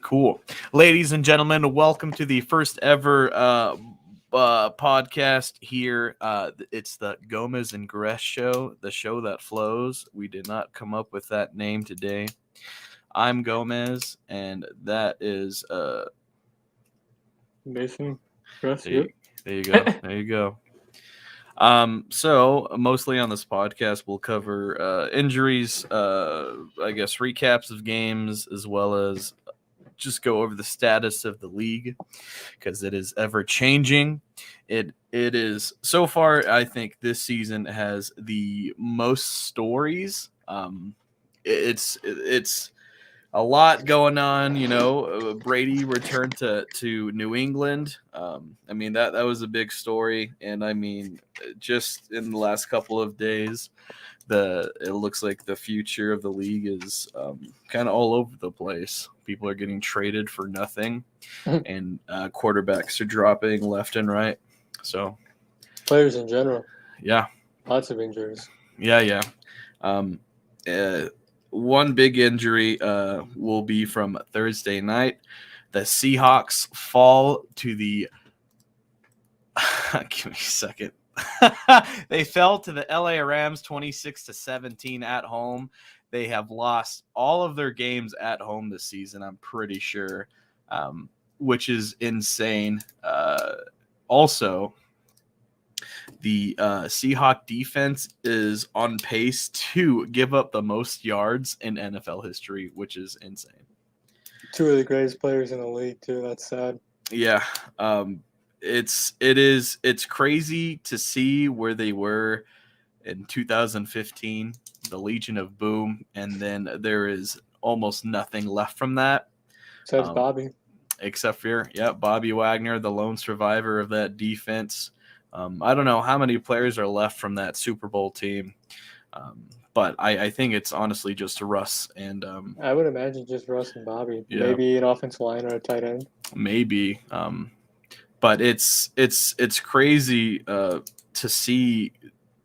Cool. Ladies and gentlemen, welcome to the first ever podcast here. It's the Gomez and Gress show, the show that flows. We did not come up with that name today. I'm Gomez, and that is Mason. Gress, there you go. There you go. So mostly on this podcast, we'll cover injuries, I guess recaps of games, as well as just go over the status of the league because it is ever changing. It is so far. I think this season has the most stories. It's a lot going on. Brady returned to New England. I mean that was a big story, and I mean just in the last couple of days, it looks like the future of the league is kind of all over the place. People are getting traded for nothing, and quarterbacks are dropping left and right. So players in general, yeah, lots of injuries. Yeah. One big injury will be from Thursday night. The Seahawks fall to the. Give me a second. They fell to the LA Rams 26-17 at home. They have lost all of their games at home this season, I'm pretty sure, which is insane. Also, the Seahawk defense is on pace to give up the most yards in NFL history, which is insane. Two of the greatest players in the league, too. That's sad. Yeah. It's crazy to see where they were in 2015, the Legion of Boom, and then there is almost nothing left from that. Except Bobby. Except for Bobby Wagner, the lone survivor of that defense. I don't know how many players are left from that Super Bowl team, but I think it's honestly just Russ and I would imagine just Russ and Bobby. Yeah. Maybe an offensive line or a tight end. Maybe. But it's crazy to see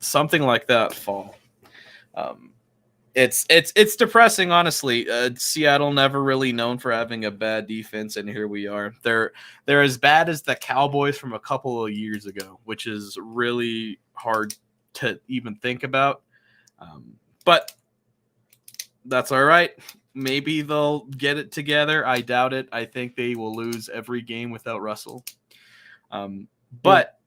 something like that fall. It's depressing, honestly. Seattle never really known for having a bad defense, and here we are. They're as bad as the Cowboys from a couple of years ago, which is really hard to even think about. But that's all right. Maybe they'll get it together. I doubt it. I think they will lose every game without Russell. But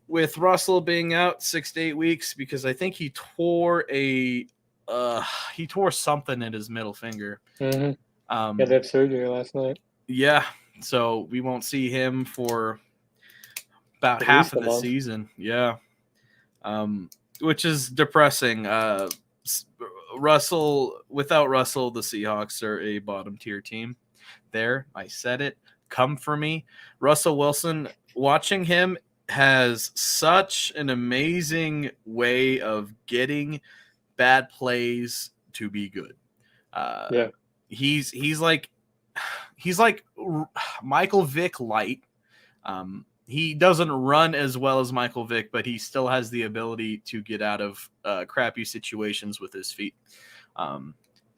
with Russell being out 6 to 8 weeks, because I think he tore something in his middle finger. Mm-hmm. He had to have surgery last night. Yeah, so we won't see him for about half of the season. Yeah, which is depressing. Without Russell, the Seahawks are a bottom tier team. There, I said it. Come for me. Russell Wilson, watching him has such an amazing way of getting bad plays to be good. He's like Michael Vick light. He doesn't run as well as Michael Vick, but he still has the ability to get out of crappy situations with his feet.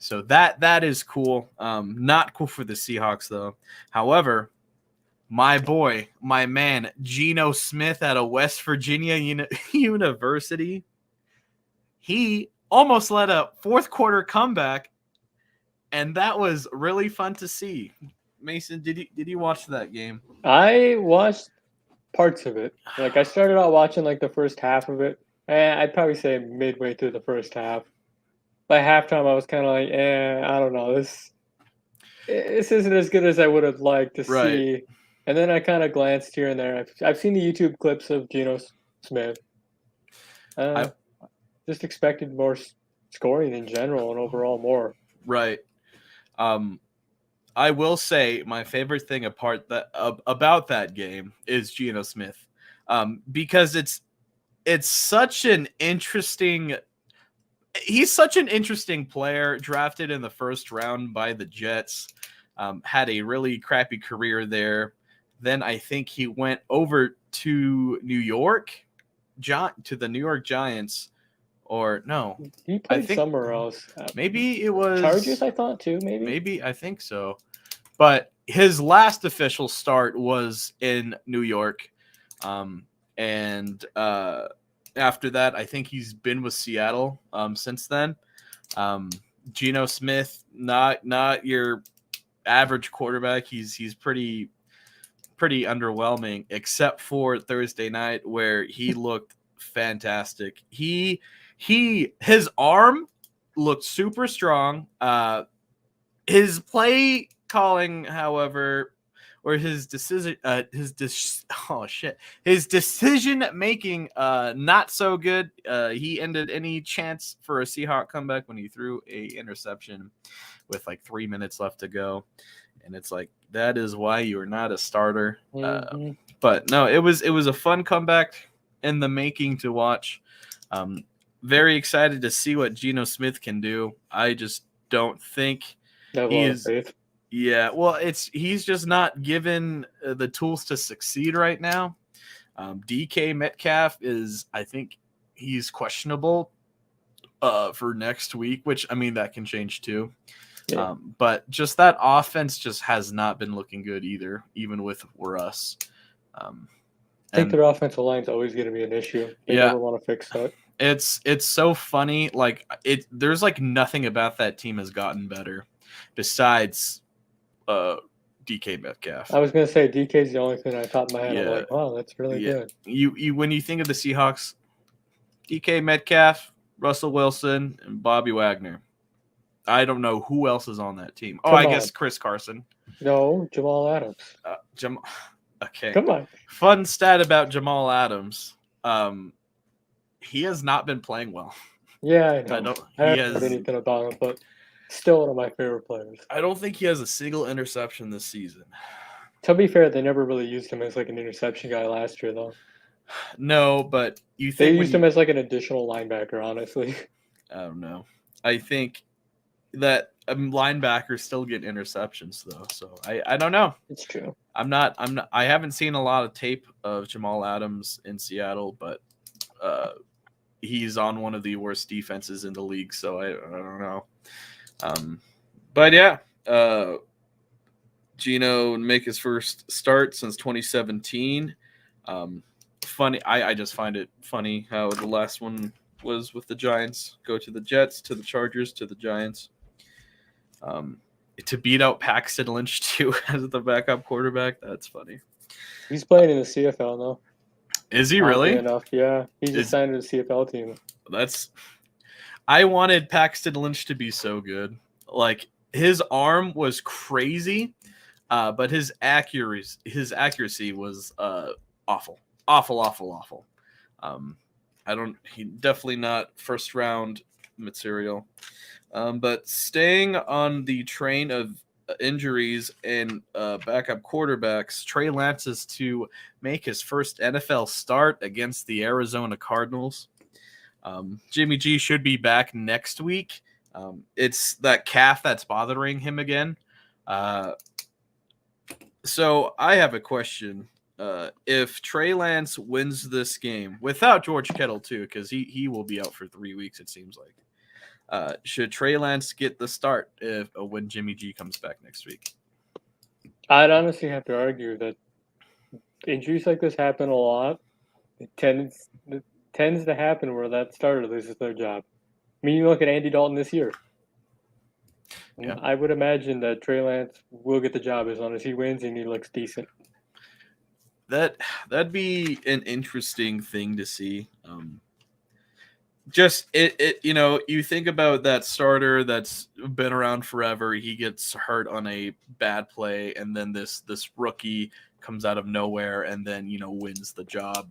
So that is cool. Not cool for the Seahawks, though. However, my boy, my man, Geno Smith out of West Virginia University, he almost led a fourth quarter comeback, and that was really fun to see. Mason, did you watch that game? I watched parts of it. Like, I started out watching like the first half of it. I'd probably say midway through the first half. By halftime, I was kind of like, I don't know. This isn't as good as I would have liked to see. And then I kind of glanced here and there. I've seen the YouTube clips of Geno Smith. Just expected more scoring in general and overall more. Right. I will say my favorite thing about that game is Geno Smith, because it's such an interesting. He's such an interesting player, drafted in the first round by the Jets. Had a really crappy career there. Then I think he went over to New York, to the New York Giants. Or no, he played somewhere else. Maybe it was Chargers. I thought too. Maybe I think so. But his last official start was in New York. And after that, I think he's been with Seattle since then. Geno Smith, not your average quarterback. He's pretty underwhelming, except for Thursday night where he looked fantastic. His arm looked super strong. His play calling, however, or his decision his decision making not so good. He ended any chance for a Seahawk comeback when he threw a interception with like 3 minutes left to go. And it's like, that is why you are not a starter. But no, it was a fun comeback in the making to watch. Very excited to see what Geno Smith can do. I just don't think he is. Yeah, well, he's just not given the tools to succeed right now. DK Metcalf I think he's questionable for next week, which, I mean, that can change too. Yeah. But just that offense just has not been looking good either, even with Russ. I think their offensive line is always going to be an issue. They never want to fix that. It's so funny. Like there's like nothing about that team has gotten better besides DK Metcalf. I was going to say DK's the only thing I thought in my head. I'm like, wow, that's really good. You when you think of the Seahawks, DK Metcalf, Russell Wilson, and Bobby Wagner. I don't know who else is on that team. I guess Chris Carson. No, Jamal Adams. Okay. Come on. Fun stat about Jamal Adams. He has not been playing well. Yeah, I know. I haven't heard anything about him, but still one of my favorite players. I don't think he has a single interception this season. To be fair, they never really used him as like an interception guy last year, though. No, but you think they used him as like an additional linebacker, honestly. I don't know. I think that linebackers still get interceptions though, so I don't know. It's true. I haven't seen a lot of tape of Jamal Adams in Seattle, but he's on one of the worst defenses in the league, so I don't know. But yeah, Geno make his first start since 2017. Funny, I just find it funny how the last one was with the Giants, go to the Jets, to the Chargers, to the Giants. To beat out Paxton Lynch too as the backup quarterback, that's funny. He's playing in the CFL now. Is he really? Enough, yeah. He just signed to the CFL team. I wanted Paxton Lynch to be so good. Like, his arm was crazy, but his accuracy was awful. He definitely not first round material. But staying on the train of injuries and backup quarterbacks, Trey Lance is to make his first NFL start against the Arizona Cardinals. Jimmy G should be back next week. It's that calf that's bothering him again. So I have a question. If Trey Lance wins this game without George Kittle too, because he will be out for 3 weeks, it seems like. Should Trey Lance get the start when Jimmy G comes back next week? I'd honestly have to argue that injuries like this happen a lot. It tends to happen where that starter loses their job. I mean, you look at Andy Dalton this year. Yeah. I would imagine that Trey Lance will get the job as long as he wins and he looks decent. That'd be an interesting thing to see. Just you think about that starter that's been around forever. He gets hurt on a bad play, and then this rookie comes out of nowhere and then wins the job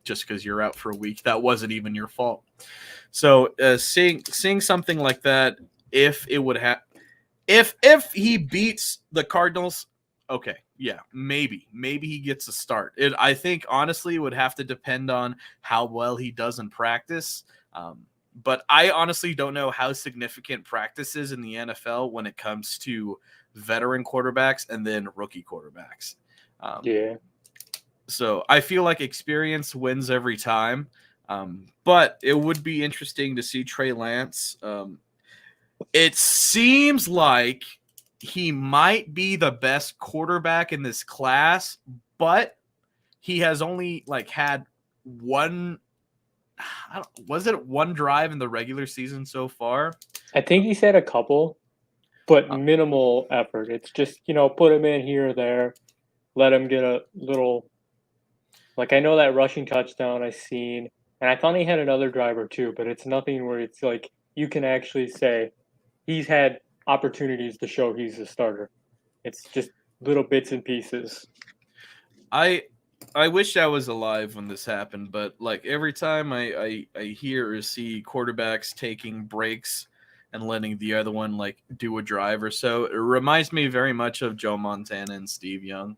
just because you're out for a week. That wasn't even your fault. So seeing something like that, if he beats the Cardinals, okay, yeah, maybe he gets a start. I think honestly it would have to depend on how well he does in practice. But I honestly don't know how significant practice is in the NFL when it comes to veteran quarterbacks and then rookie quarterbacks. Yeah. So I feel like experience wins every time. But it would be interesting to see Trey Lance. It seems like he might be the best quarterback in this class, but he has only like had one. Was it one drive in the regular season so far? I think he's had a couple, but Uh, minimal effort. It's just, put him in here or there, let him get a little. Like, I know that rushing touchdown I seen, and I thought he had another driver too, but it's nothing where it's like you can actually say he's had opportunities to show he's a starter. It's just little bits and pieces. I wish I was alive when this happened, but like every time I hear or see quarterbacks taking breaks and letting the other one like do a drive or so, it reminds me very much of Joe Montana and Steve Young.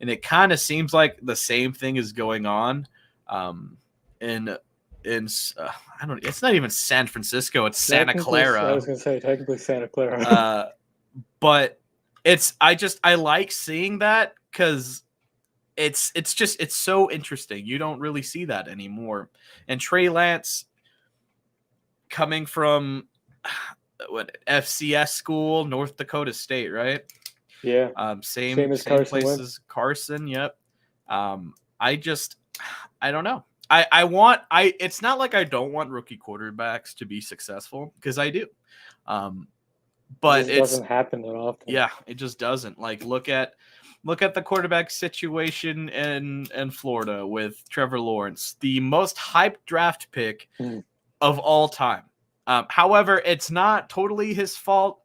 And it kind of seems like the same thing is going on in I don't. It's not even San Francisco. It's Santa I Clara. was gonna say technically Santa Clara. But I like seeing that because it's so interesting. You don't really see that anymore. And Trey Lance coming from what FCS school, North Dakota State, right? Yeah, Same same as same Carson place Wentz. as Carson. Yep. I just I don't know. I want I. It's not like I don't want rookie quarterbacks to be successful because I do. Um, It but just doesn't happen that often. yeah, it just doesn't. Like look at the quarterback situation in Florida with Trevor Lawrence, the most hyped draft pick Mm. of all time. However, it's not totally his fault,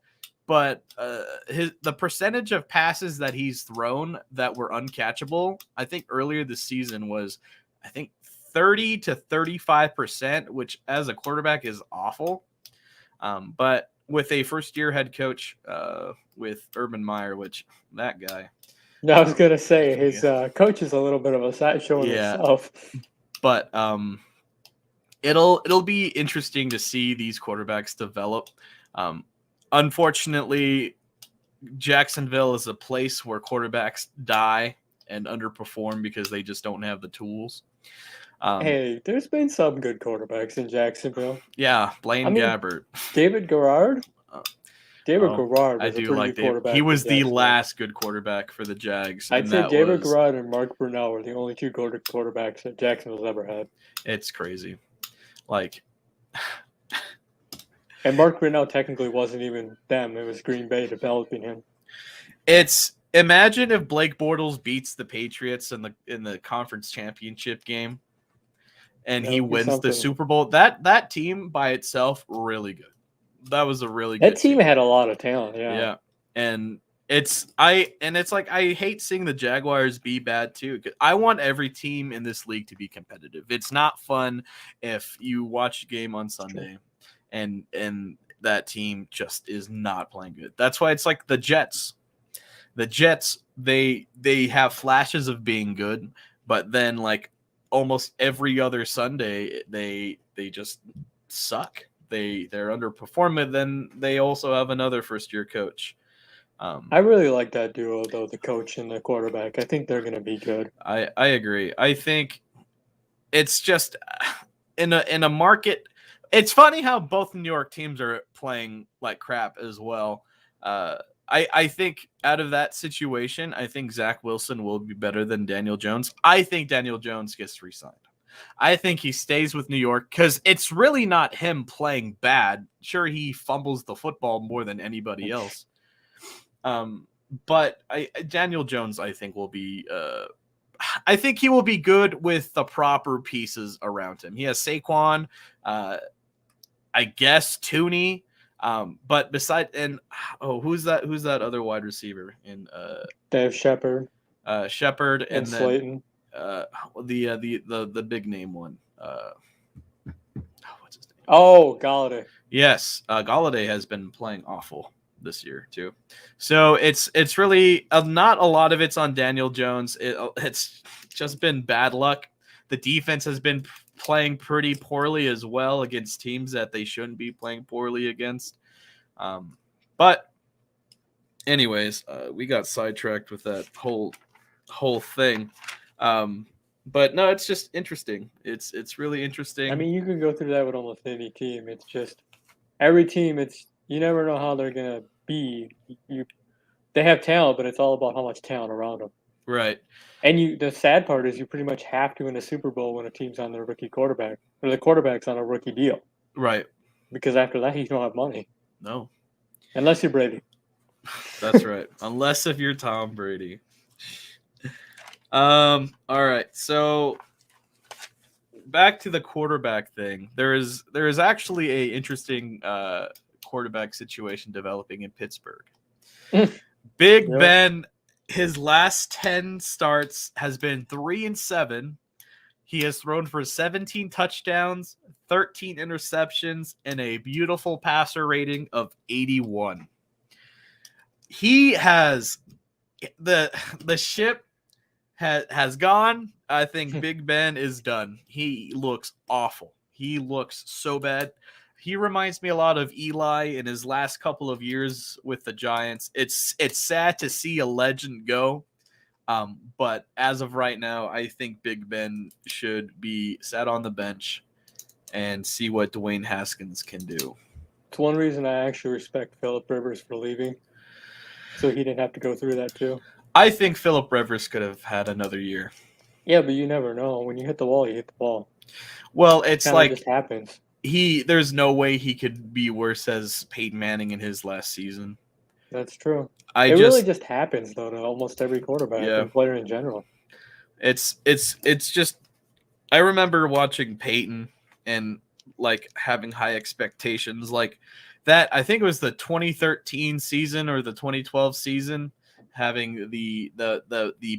but the percentage of passes that he's thrown that were uncatchable, I think earlier this season was, I think 30 to 35%, which as a quarterback is awful. But with a first year head coach with Urban Meyer, which that guy, No, I was gonna say yeah, his coach is a little bit of a sideshow in yeah. himself. But it'll be interesting to see these quarterbacks develop. Um, Unfortunately, Jacksonville is a place where quarterbacks die and underperform because they just don't have the tools. Hey, there's been some good quarterbacks in Jacksonville. Yeah, I Blaine mean, Gabbert. David Garrard. Uh, David oh, Garrard I was a do pretty like good Dave. He quarterback in was the Jacksonville. last good quarterback for the Jags, I'd and say that David was Garrard and Mark Brunell were the only two quarterbacks that Jacksonville's ever had. it's crazy. Like And Mark Brunell technically wasn't even them; it was Green Bay developing him. it's imagine if Blake Bortles beats the Patriots in the conference championship game and That he would be wins the something. Super Bowl. That team by itself really good. That was a really That good team team. had a lot of talent. Yeah. Yeah. And it's like I hate seeing the Jaguars be bad too. I want every team in this league to be competitive. It's not fun if you watch a game on Sunday and that team just is not playing good. That's why it's like the Jets. The Jets, they have flashes of being good, but then like almost every other Sunday they just suck. They're underperforming. Then they also have another first year coach. I really like that duo, though, the coach and the quarterback. I think they're going to be good. I agree. I think it's just in a market. It's funny how both New York teams are playing like crap as well. I think out of that situation, I think Zach Wilson will be better than Daniel Jones. I think Daniel Jones gets re-signed. I think he stays with New York because it's really not him playing bad. Sure, he fumbles the football more than anybody else. But Daniel Jones, I think, will be. I think he will be good with the proper pieces around him. He has Saquon, I guess Tooney, but beside who's that? Who's that other wide receiver in They have Shepard Shepard, and and then Slayton. The big name one. What's his name? Oh, Galladay. Yes, Galladay has been playing awful this year too. So it's really not a lot of it's on Daniel Jones. It's just been bad luck. The defense has been playing pretty poorly as well against teams that they shouldn't be playing poorly against. But anyways, we got sidetracked with that whole thing. But no, it's just interesting. It's really interesting. I mean, you could go through that with almost any team. It's just every team. It's you never know how they're gonna be. they have talent, but it's all about how much talent around them. Right. And the sad part is you pretty much have to win a Super Bowl when a team's on their rookie quarterback or the quarterback's on a rookie deal Right. because after that you don't have money No. unless you're Brady. That's right. Unless if you're Tom Brady. All right. So back to the quarterback thing. There is actually a interesting quarterback situation developing in Pittsburgh. Big Yep. Ben, his last 10 starts has been 3-7. He has thrown for 17 touchdowns, 13 interceptions, and a beautiful passer rating of 81. He has the ship has gone. I think Big Ben is done. He looks awful. He looks so bad. He reminds me a lot of Eli in his last couple of years with the Giants. It's sad to see a legend go. But as of right now, I think Big Ben should be sat on the bench and see what Dwayne Haskins can do. It's one reason I actually respect Philip Rivers for leaving, so he didn't have to go through that too. I think Philip Rivers could have had another year. Yeah, but you never know. When you hit the wall, you hit the wall. Well, it's Kind of just happens. There's no way he could be worse as Peyton Manning in his last season. That's true. It really just happens though to almost every quarterback and player in general. It's just I remember watching Peyton and like having high expectations like that. I think it was the 2013 season or the 2012 season, having the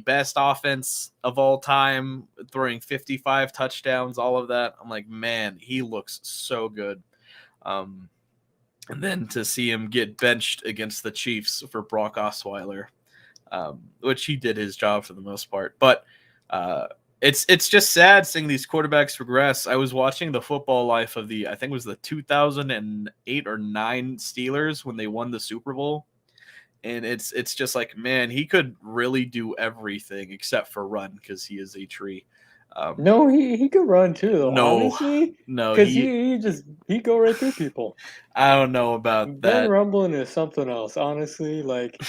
best offense of all time, throwing 55 touchdowns, all of that. I'm like, man, he looks so good. And then to see him get benched against the Chiefs for Brock Osweiler, which he did his job for the most part. But it's just sad seeing these quarterbacks regress. I was watching the football life of I think it was the 2008 or 9 Steelers when they won the Super Bowl. And it's just like, man, he could really do everything except for run because he is a tree. No, he could run too, though. No, honestly, no, because he go right through people. I don't know about Ben that. Rumbling is something else. Honestly, like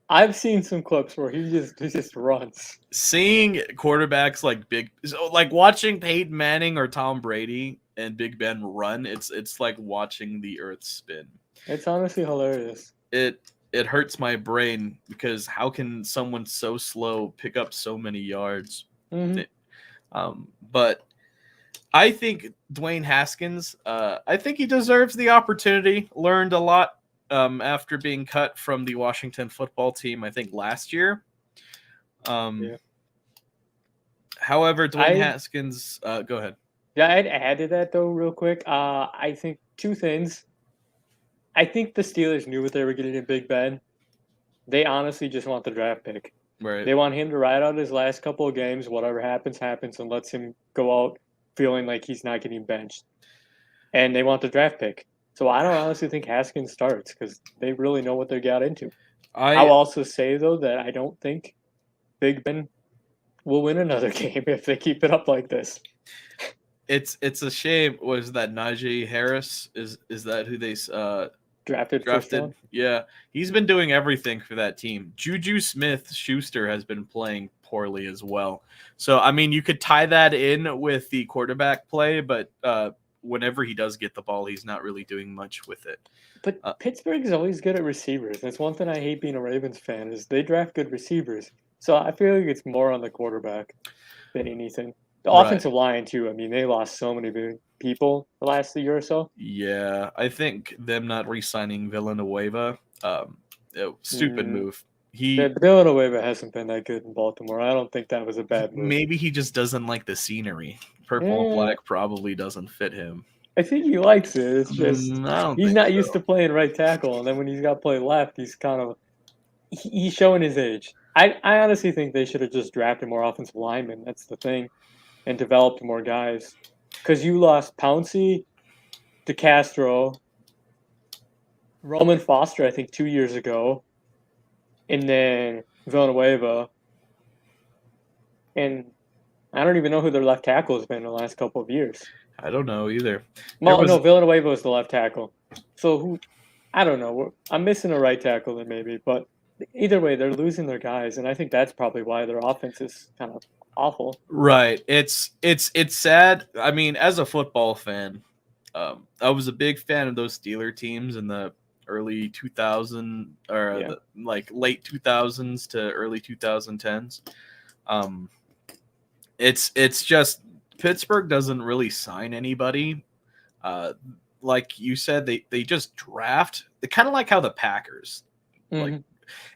I've seen some clips where he just runs. Seeing quarterbacks like watching Peyton Manning or Tom Brady and Big Ben run, it's like watching the earth spin. It's honestly hilarious. It hurts my brain because how can someone so slow pick up so many yards? Mm-hmm. But I think Dwayne Haskins, I think he deserves the opportunity. Learned a lot after being cut from the Washington football team, I think last year. Yeah. However, Dwayne Haskins, go ahead. Yeah, I'd add to that though, real quick. I think two things. I think the Steelers knew what they were getting in Big Ben. They honestly just want the draft pick. Right. They want him to ride out his last couple of games, whatever happens, happens, and lets him go out feeling like he's not getting benched. And they want the draft pick. So I don't honestly think Haskins starts because they really know what they got into. I'll also say, though, that I don't think Big Ben will win another game if they keep it up like this. It's a shame. Was that Najee Harris? Is that who they drafted? Yeah, he's been doing everything for that team. Juju Smith-Schuster has been playing poorly as well. So I mean, you could tie that in with the quarterback play, but whenever he does get the ball, he's not really doing much with it. But Pittsburgh is always good at receivers. That's one thing I hate being a Ravens fan is they draft good receivers. So I feel like it's more on the quarterback than anything. The offensive line too. I mean, they lost so many people the last year or so. Yeah, I think them not re-signing Villanueva, stupid move. Villanueva hasn't been that good in Baltimore. I don't think that was a bad move. Maybe he just doesn't like the scenery. Purple and black probably doesn't fit him. I think he likes it. It's just he's not used to playing right tackle, and then when he's got to play left, he's he's showing his age. I honestly think they should have just drafted more offensive linemen. That's the thing, and developed more guys. Because you lost Pouncey, DeCastro, Roman Foster, I think 2 years ago, and then Villanueva, and I don't even know who their left tackle has been in the last couple of years. I don't know either. No, Villanueva was the left tackle. So who? I don't know. I'm missing a right tackle then maybe, but either way, they're losing their guys, and I think that's probably why their offense is kind of awful. Right. It's sad. I mean, as a football fan, I was a big fan of those Steeler teams in the early 2000 or Yeah. like late 2000s to early 2010s. Um, it's just Pittsburgh doesn't really sign anybody. Uh, like you said, they just draft. They kind of like how the Packers. Like hmm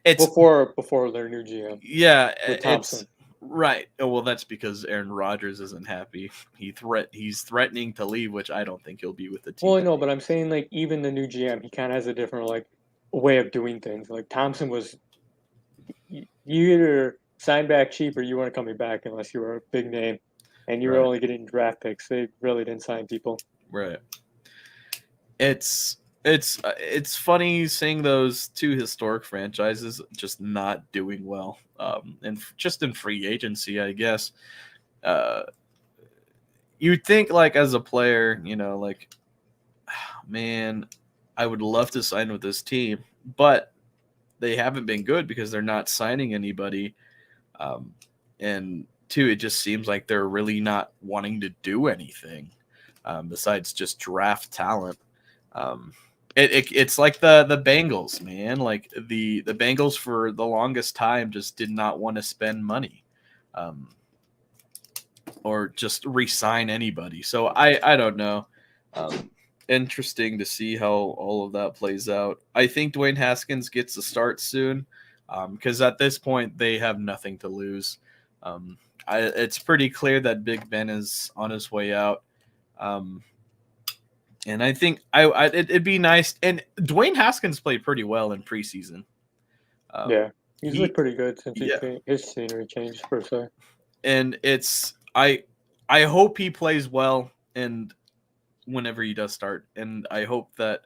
it's before their new GM yeah, with it's Thompson. right. Oh, well, that's because Aaron Rodgers isn't happy. He's threatening to leave, which I don't think he'll be with the Well, team. I know, but I'm saying like even the new GM, he kind of has a different like way of doing things. Like Thompson was, you either sign back cheap or you weren't coming back unless you were a big name, and you were Right, only getting draft picks. They really didn't sign people. right. It's funny seeing those two historic franchises just not doing well, and just in free agency, I guess. Uh, you'd think like as a player, like man, I would love to sign with this team, but they haven't been good because they're not signing anybody. Um, and two, it just seems like they're really not wanting to do anything besides just draft talent. Um, it's like the Bengals, man. Like the Bengals for the longest time just did not want to spend money, um, or just re-sign anybody. So I don't know. Um, Interesting to see how all of that plays out. I think Dwayne Haskins gets a start soon because at this point they have nothing to lose. Um, it's pretty clear that Big Ben is on his way out. Um, and I think it'd be nice. And Dwayne Haskins played pretty well in preseason. Um, Yeah, he's he looked pretty good since yeah, his scenery changed per se. and it's I hope he plays well and whenever he does start, and I hope that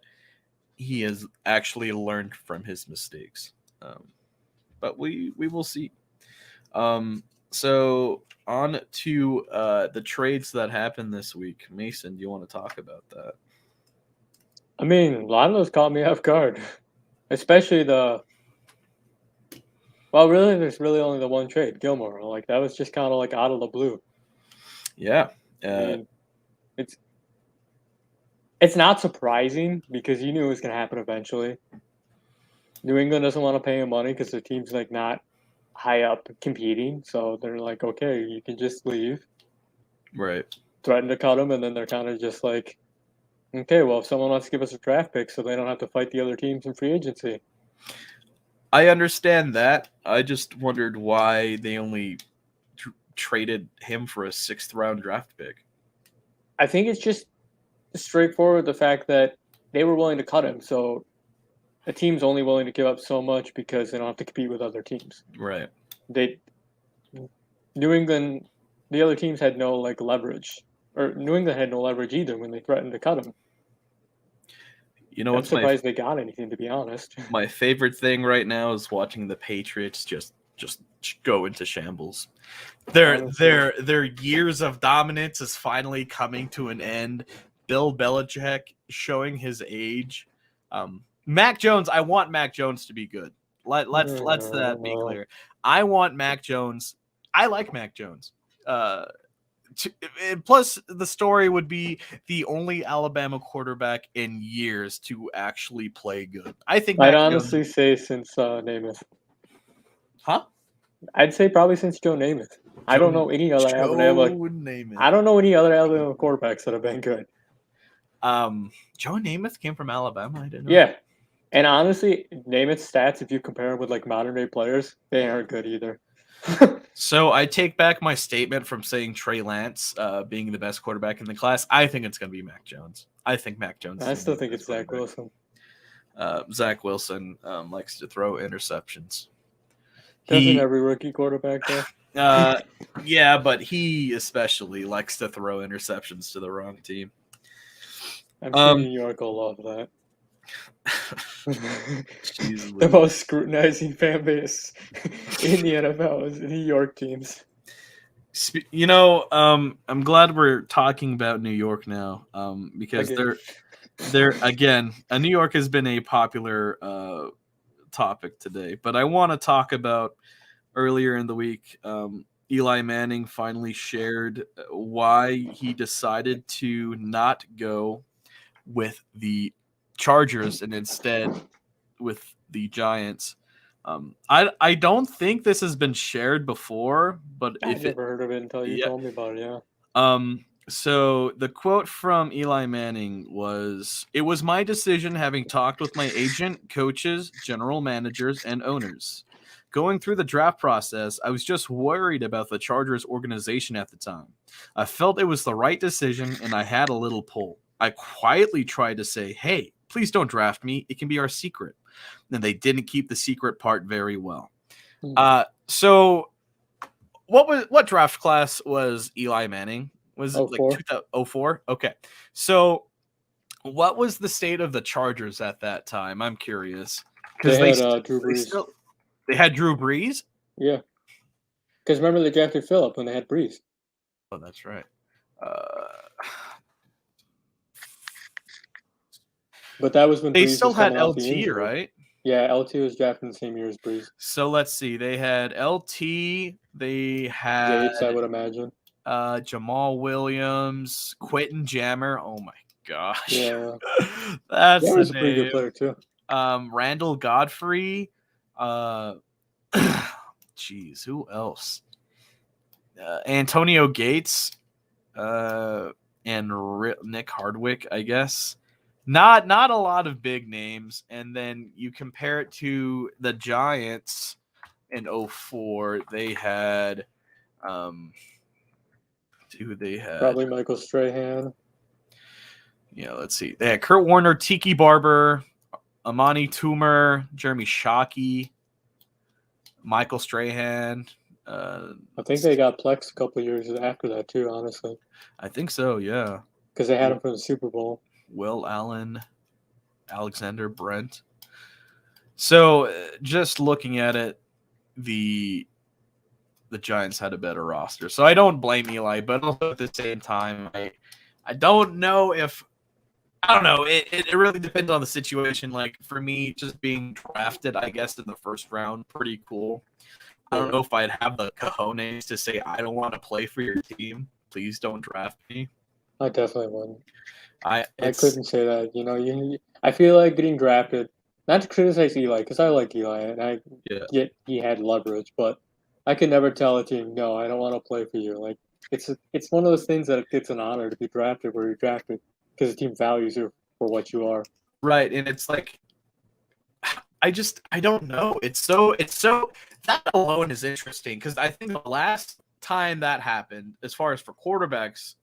he has actually learned from his mistakes. But we will see. So on to the trades that happened this week. Mason, do you want to talk about that? I mean, a lot of those caught me off guard, especially the. Well, really, there's really only the one trade, Gilmore. Like that was just kind of like out of the blue. Yeah. I Uh, mean, it's it's not surprising because you knew it was going to happen eventually. New England doesn't want to pay him money because the team's like not high up competing, so they're like, okay, you can just leave. right. Threaten to cut him, and then they're kind of just like, okay, well, if someone wants to give us a draft pick, so they don't have to fight the other teams in free agency. I understand that. I just wondered why they only traded him for a 6th-round draft pick. I think it's just straightforward the fact that they were willing to cut him, so a team's only willing to give up so much because they don't have to compete with other teams. Right. They New England, the other teams had no like leverage, or New England had no leverage either when they threatened to cut him. You know I'm what's surprised they got anything, to be honest. my favorite thing right now is watching the Patriots just go into shambles. Honestly, Their years of dominance is finally coming to an end. Bill Belichick showing his age. Mac Jones, I want Mac Jones to be good. Let's that be uh, clear. I want Mac Jones. I like Mac Jones. Plus, the story would be the only Alabama quarterback in years to actually play good. I think I'd Mac Jones. honestly say since Namath. Huh? I'd say probably since Joe Namath. I don't know any other Alabama. Joe Namath. I don't know any other Alabama quarterbacks that have been good. Joe Namath came from Alabama. I didn't know. Yeah, and honestly, Namath's stats, if you compare them with like modern day players, they aren't good either. So I take back my statement from saying Trey Lance being the best quarterback in the class. I think it's going to be Mac Jones. I think Mac Jones. I Is still gonna be think the it's best Zach quarterback. Wilson. Zach Wilson likes to throw interceptions. Doesn't He, every rookie quarterback though? yeah, but he especially likes to throw interceptions to the wrong team. I'm sure New York will love that. Jeez The Louise. most scrutinizing fan base in the NFL is the New York teams. I'm glad we're talking about New York now, because Again. There again, New York has been a popular topic today, but I want to talk about earlier in the week. Eli Manning finally shared why he decided to not go with the Chargers and instead with the Giants. I don't think this has been shared before, but I never heard of it until you yeah. told me about it. Yeah. So the quote from Eli Manning was, "It was my decision having talked with my agent, coaches, general managers, and owners. Going through the draft process, I was just worried about the Chargers organization at the time. I felt it was the right decision and I had a little pull. I quietly tried to say, 'Hey, please don't draft me. It can be our secret.' And they didn't keep the secret part very well." So what draft class was Eli Manning? Was it like 04. 2004? Okay. So what was the state of the Chargers at that time? I'm curious. They Because had Drew Brees. They had Drew Brees? Yeah. Because remember they drafted Phillip when they had Brees. Oh, that's right. Uh, But that was when they Brees still was had coming off the LT, injury. right? Yeah, LT was drafted the same year as Brees. So let's see. They had LT. They had Yates, I would imagine. Jamal Williams, Quentin Jammer. Oh my gosh. Yeah. That's Jammer's a the pretty good name. player too. Randall Godfrey. Jeez, who else? Antonio Gates, and Nick Hardwick, I guess. Not a lot of big names. And then you compare it to the Giants in 04. They had who they had. Probably Michael Strahan. Yeah, let's see. They had Kurt Warner, Tiki Barber, Amani Toomer, Jeremy Shockey, Michael Strahan. I think they got Plex a couple years after that too, honestly. I think so, yeah. Because they had him for the Super Bowl. Will Allen, Alexander Brent. So just looking at it, the Giants had a better roster. So I don't blame Eli, but also at the same time, I don't know if I don't know. It really depends on the situation. Like for me, just being drafted, I guess in the first round, pretty cool. I don't know if I'd have the cojones to say I don't want to play for your team. Please don't draft me. I definitely wouldn't. I It's couldn't say that. You know, I feel like getting drafted. Not to criticize Eli, because I like Eli and I yeah. get he had leverage, but I could never tell a team, no, I don't want to play for you. Like it's one of those things that it's an honor to be drafted where you're drafted because the team values you for what you are. Right, and it's like I don't know. It's so that alone is interesting because I think the last time that happened, as far as for quarterbacks,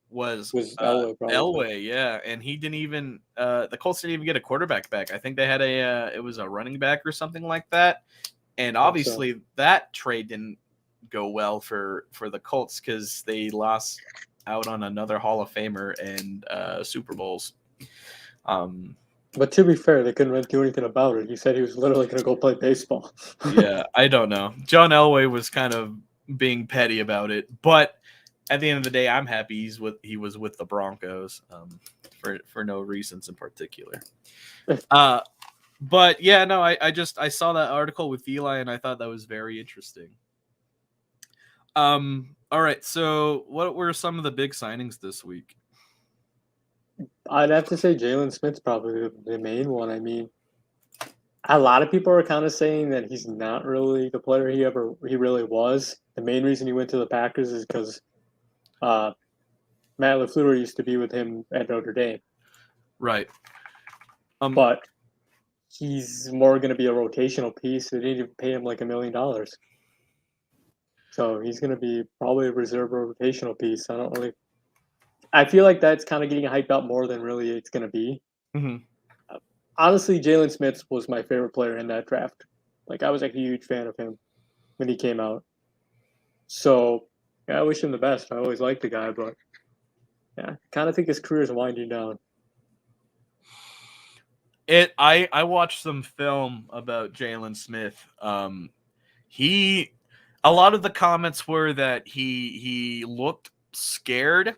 was Elway, probably. Elway, yeah, and he didn't even the Colts didn't even get a quarterback back. I think they had it was a running back or something like that, and obviously that trade didn't go well for the Colts because they lost out on another Hall of Famer and Super Bowls. But to be fair, they couldn't really do anything about it. He said he was literally going to go play baseball. Yeah, I don't know. John Elway was kind of being petty about it, but at the end of the day, I'm happy he was with the Broncos for no reasons in particular. But yeah, no, I saw that article with Eli and I thought that was very interesting. All right, so what were some of the big signings this week? I'd have to say Jalen Smith's probably the main one. I mean, a lot of people are kind of saying that he's not really the player he really was. The main reason he went to the Packers is because Matt LaFleur used to be with him at Notre Dame. Right. But he's more going to be a rotational piece. They need to pay him like $1 million. So he's going to be probably a reserve rotational piece. I feel like that's kind of getting hyped up more than really it's going to be. Mm-hmm. Honestly, Jalen Smith was my favorite player in that draft. Like, I was a huge fan of him when he came out. So, yeah, I wish him the best. I always liked the guy, but yeah, kind of think his career is winding down. I watched some film about Jalen Smith. A lot of the comments were that he looked scared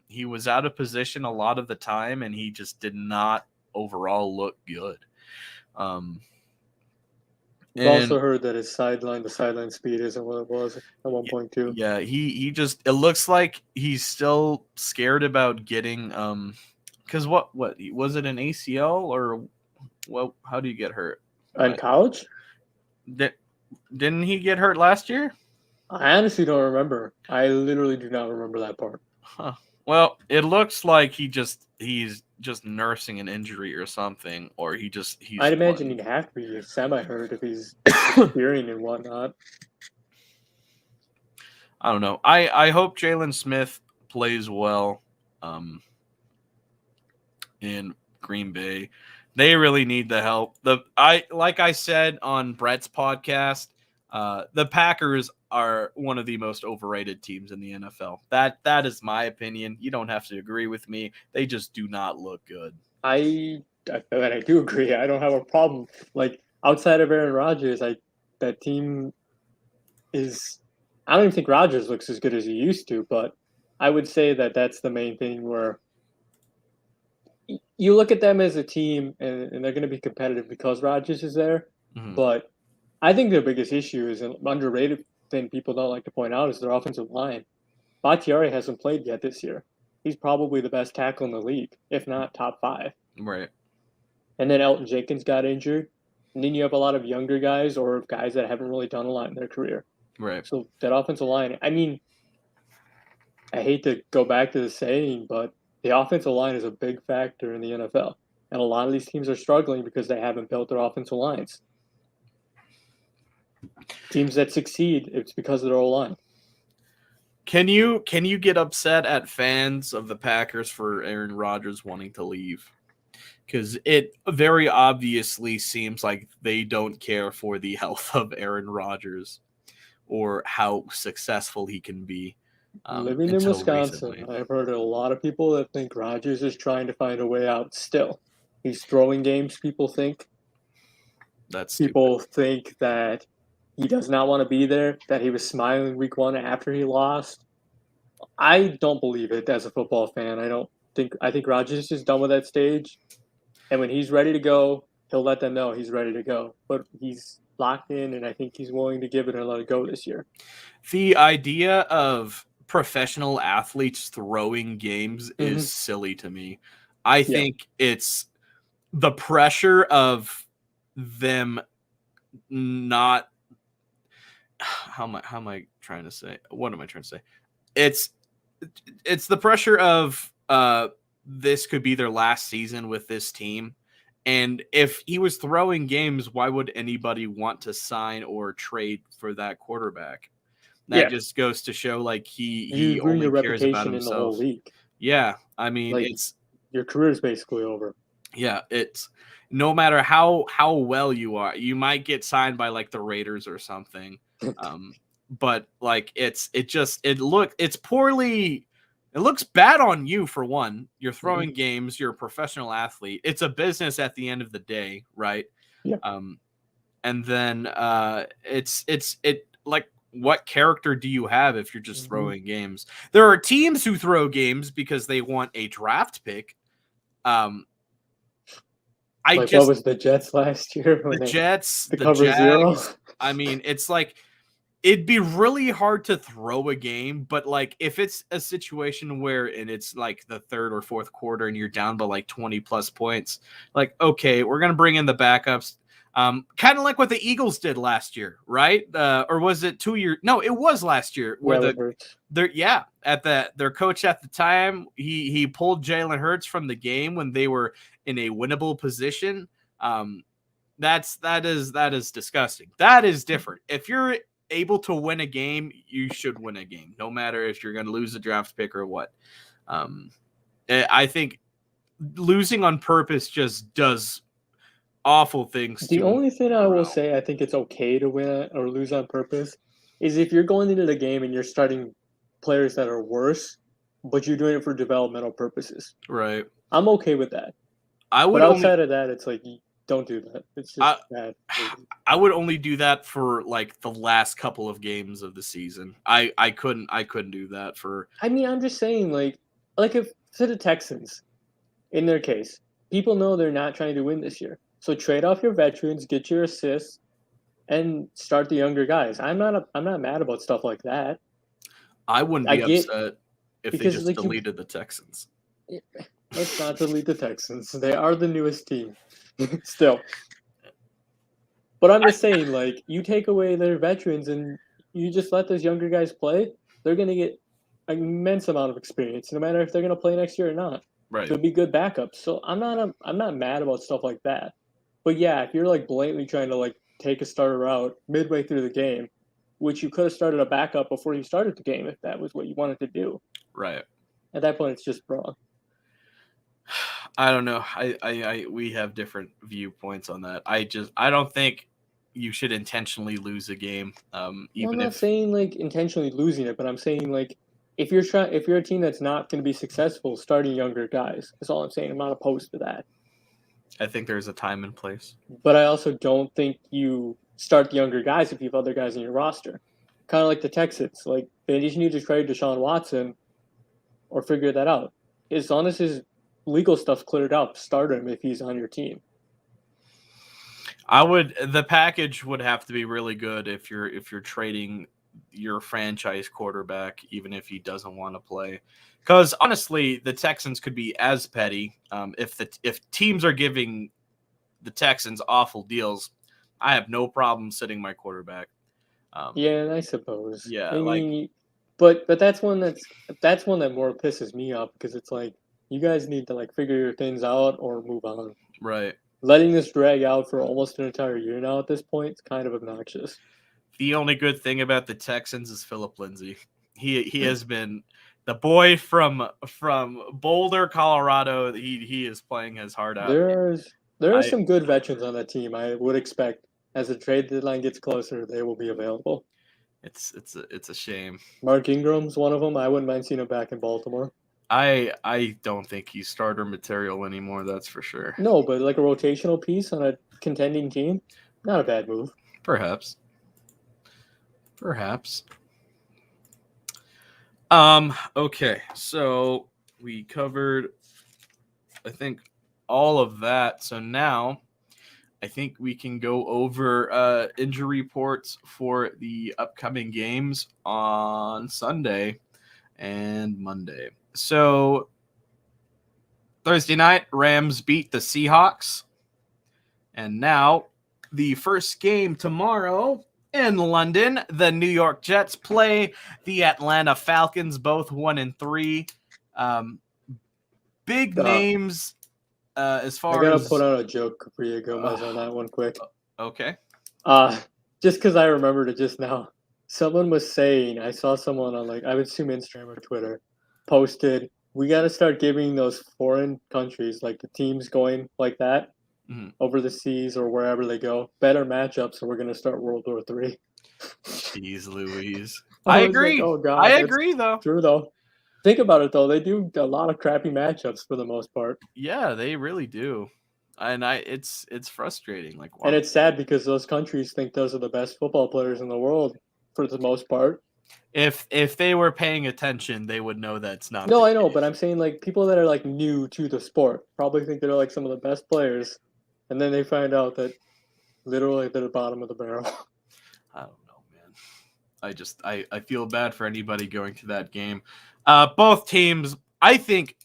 He was out of position a lot of the time, and he just did not overall look good. I've also heard that the sideline speed isn't what it was at one point too. Yeah, he just, it looks like he's still scared about getting because what was it, an ACL or well, how do you get hurt? In college? Didn't he get hurt last year? I honestly don't remember. I literally do not remember that part. Huh. Well, it looks like he's just nursing an injury or something, or he's. I'd imagine he'd have to be semi-hurt if he's hearing and whatnot. I don't know. I hope Jalen Smith plays well in Green Bay. They really need the help. Like I said on Brett's podcast, the Packers are one of the most overrated teams in the NFL. That is my opinion. You don't have to agree with me. They just do not look good. I do agree. I don't have a problem. Like outside of Aaron Rodgers, that team is. I don't even think Rodgers looks as good as he used to, but I would say that that's the main thing where you look at them as a team and they're going to be competitive because Rodgers is there. Mm-hmm. But I think their biggest issue is an underrated thing people don't like to point out is their offensive line. Bakhtiari hasn't played yet this year. He's probably the best tackle in the league, if not top 5. Right. And then Elton Jenkins got injured. And then you have a lot of younger guys or guys that haven't really done a lot in their career. Right. So that offensive line, I mean, I hate to go back to the saying, but the offensive line is a big factor in the NFL. And a lot of these teams are struggling because they haven't built their offensive lines. Teams that succeed, it's because of their O-line. Can you get upset at fans of the Packers for Aaron Rodgers wanting to leave? Because it very obviously seems like they don't care for the health of Aaron Rodgers or how successful he can be. Living in Wisconsin, recently. I've heard a lot of people that think Rodgers is trying to find a way out still. He's throwing games, people think. People think that he does not want to be there, that he was smiling week 1 after he lost. I don't believe it as a football fan. I think Rodgers is done with that stage. And when he's ready to go, he'll let them know he's ready to go. But he's locked in, and I think he's willing to give it and let it go this year. The idea of professional athletes throwing games is silly to me. I think it's the pressure of them not. How am I trying to say? What am I trying to say? It's the pressure of this could be their last season with this team. And if he was throwing games, why would anybody want to sign or trade for that quarterback? That just goes to show like he only cares about himself. In the whole league. Yeah, I mean, like, your career is basically over. Yeah, it's no matter how well you are, you might get signed by like the Raiders or something. But like it's poorly. It looks bad on you for one. You're throwing games. You're a professional athlete. It's a business at the end of the day, right? Yeah. And then it's like, what character do you have if you're just throwing games? There are teams who throw games because they want a draft pick. What was the Jets last year? The Jets, the Jags, 0? I mean, it's like it'd be really hard to throw a game, but like if it's a situation where and it's like the 3rd or 4th quarter and you're down by like 20 plus points, like, okay, we're gonna bring in the backups. Kind of like what the Eagles did last year, right? Or was it 2 years? No, it was last year where their coach at the time, he pulled Jalen Hurts from the game when they were in a winnable position. That is disgusting. That is different. If you're able to win a game, you should win a game, no matter if you're going to lose a draft pick or what. I think losing on purpose just does awful things. The only thing I will say I think it's okay to win or lose on purpose is if you're going into the game and you're starting players that are worse, but you're doing it for developmental purposes. Right. I'm okay with that. But outside of that, it's like, don't do that. It's just bad. I would only do that for like the last couple of games of the season. I couldn't do that for. I mean, I'm just saying, like, like if to the Texans, in their case, people know they're not trying to win this year. So trade off your veterans, get your assists, and start the younger guys. I'm not mad about stuff like that. I wouldn't I be get upset if they because just like you deleted the Texans. let's not delete the Texans. They are the newest team. Still. But I'm just saying, like, you take away their veterans and you just let those younger guys play, they're gonna get an immense amount of experience, no matter if they're gonna play next year or not. Right. They'll be good backups. So I'm not mad about stuff like that. But yeah, if you're like blatantly trying to like take a starter out midway through the game, which you could have started a backup before you started the game if that was what you wanted to do. Right. At that point, it's just wrong. I don't know. We have different viewpoints on that. I don't think you should intentionally lose a game. Well, I'm Even not if saying like intentionally losing it, but I'm saying like if you're a team that's not going to be successful, starting younger guys. That's all I'm saying. I'm not opposed to that, I think there's a time and place. but I also don't think you start the younger guys if you have other guys in your roster. Kind of like the Texans, like they just need to trade Deshaun Watson or figure that out. As long as his legal stuff's cleared up, start him if he's on your team. The package would have to be really good if you're trading your franchise quarterback, even if he doesn't want to play. Because honestly, the Texans could be as petty. If teams are giving the Texans awful deals, I have no problem sitting my quarterback. Yeah, I suppose. Yeah, I like mean, but that's one that more pisses me off because it's like you guys need to like figure your things out or move on. right. Letting this drag out for almost an entire year now at this point is kind of obnoxious. The only good thing about the Texans is Philip Lindsay. He has been the boy from Boulder, Colorado. He is playing his heart out. There are I some good veterans on that team. I would expect as the trade deadline gets closer, they will be available. it's a shame. Mark Ingram's one of them. I wouldn't mind seeing him back in Baltimore. I don't think he's starter material anymore. That's for sure. No, but like a rotational piece on a contending team, not a bad move. Perhaps. Okay, so we covered, I think, all of that. So now I think we can go over injury reports for the upcoming games on Sunday and Monday. So Thursday night, Rams beat the Seahawks. And now the first game tomorrow in London, the New York Jets play the Atlanta Falcons, both 1-3. Big names as far I gotta as put out a joke for you, Gomez, on that one quick. Okay. Just because I remembered it just now. Someone was saying, I saw someone on like I would assume Instagram or Twitter, posted, we got to start giving those foreign countries, like the teams going like that over the seas or wherever they go, better matchups, or we're gonna start World War III. Jeez Louise. I agree. Like, oh God, I agree, though. True though. Think about it though; they do a lot of crappy matchups for the most part. Yeah, they really do, and it's frustrating. Like, and it's sad because those countries think those are the best football players in the world for the most part. If they were paying attention, they would know that's not. No, I know, but I'm saying like people that are like new to the sport probably think they're like some of the best players, and then they find out that literally they're the bottom of the barrel. I don't know, man. I feel bad for anybody going to that game. Both teams, I think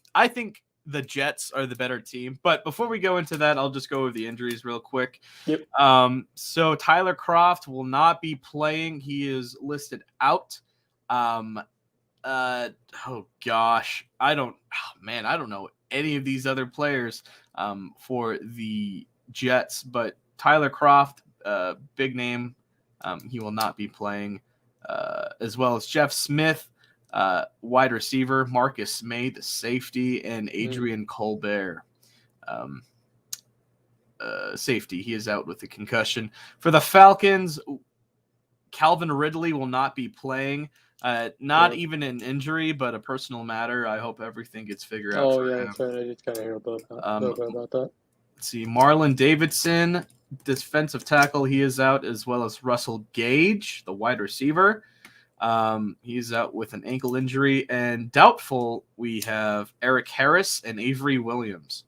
the Jets are the better team. But before we go into that, I'll just go over the injuries real quick. Yep. So Tyler Kroft will not be playing. He is listed out. Oh gosh, I don't know any of these other players for the Jets, but Tyler Kroft, big name, he will not be playing, as well as Jeff Smith, wide receiver, Marcus May, the safety, and Adrian Colbert, safety. He is out with a concussion. For the Falcons, Calvin Ridley will not be playing. Not even an injury, but a personal matter. I hope everything gets figured out. Oh, yeah, that's right. I just kind of hear about that. Let's see. Marlon Davidson, defensive tackle, he is out, as well as Russell Gage, the wide receiver. He's out with an ankle injury. And doubtful, we have Eric Harris and Avery Williams.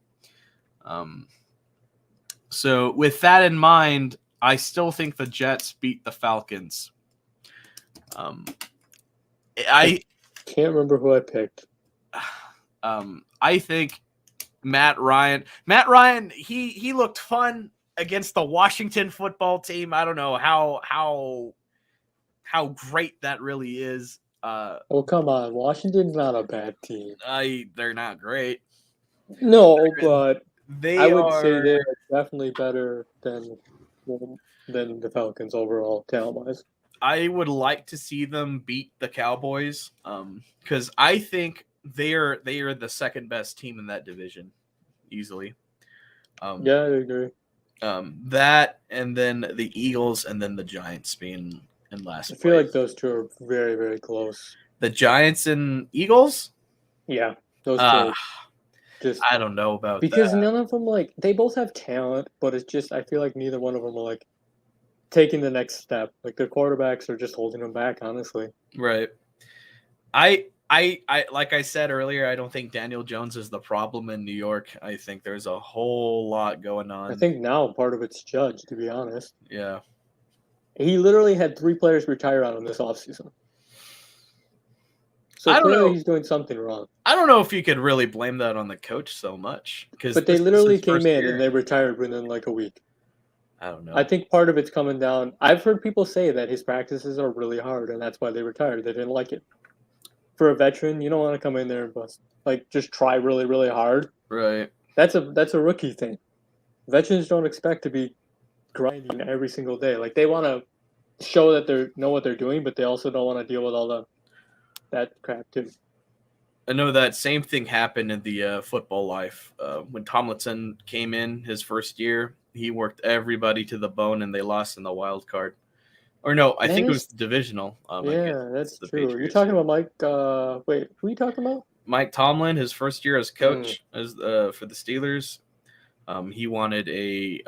So with that in mind, I still think the Jets beat the Falcons. I can't remember who I picked. I think Matt Ryan, he looked fun against the Washington football team. I don't know how great that really is. Oh, come on. Washington's not a bad team. They're not great. No, but I They would say are they're definitely better than the Falcons overall, talent-wise. I would like to see them beat the Cowboys because I think they are the second best team in that division easily. Yeah, I agree. That and then the Eagles and then the Giants being in last I feel place. like those two are very, very close. The Giants and Eagles? Yeah, those two. Just I don't know about because that. none of them they both have talent, but it's just I feel like neither one of them are taking the next step. Like their quarterbacks are just holding them back, honestly. Right. I like I said earlier, I don't think Daniel Jones is the problem in New York. I think there's a whole lot going on. I think now part of it's Judge, to be honest. Yeah. He literally had 3 players retire on him this offseason. So clearly he's doing something wrong. I don't know if you could really blame that on the coach so much. But they literally came in and they retired within like a week. I don't know. I think part of it's coming down. I've heard people say that his practices are really hard and that's why they retired. They didn't like it. For a veteran, you don't want to come in there and bust, just try really, really hard. Right. That's a rookie thing. Veterans don't expect to be grinding every single day. Like they want to show that they know what they're doing, but they also don't want to deal with all that crap too. I know that same thing happened in the football life. When Tomlinson came in his first year, he worked everybody to the bone, and they lost in the wild card. Or no, I think it was divisional. Yeah, that's true. You're talking about Mike. Wait, who are you talking about? Mike Tomlin, his first year as coach as for the Steelers. He wanted he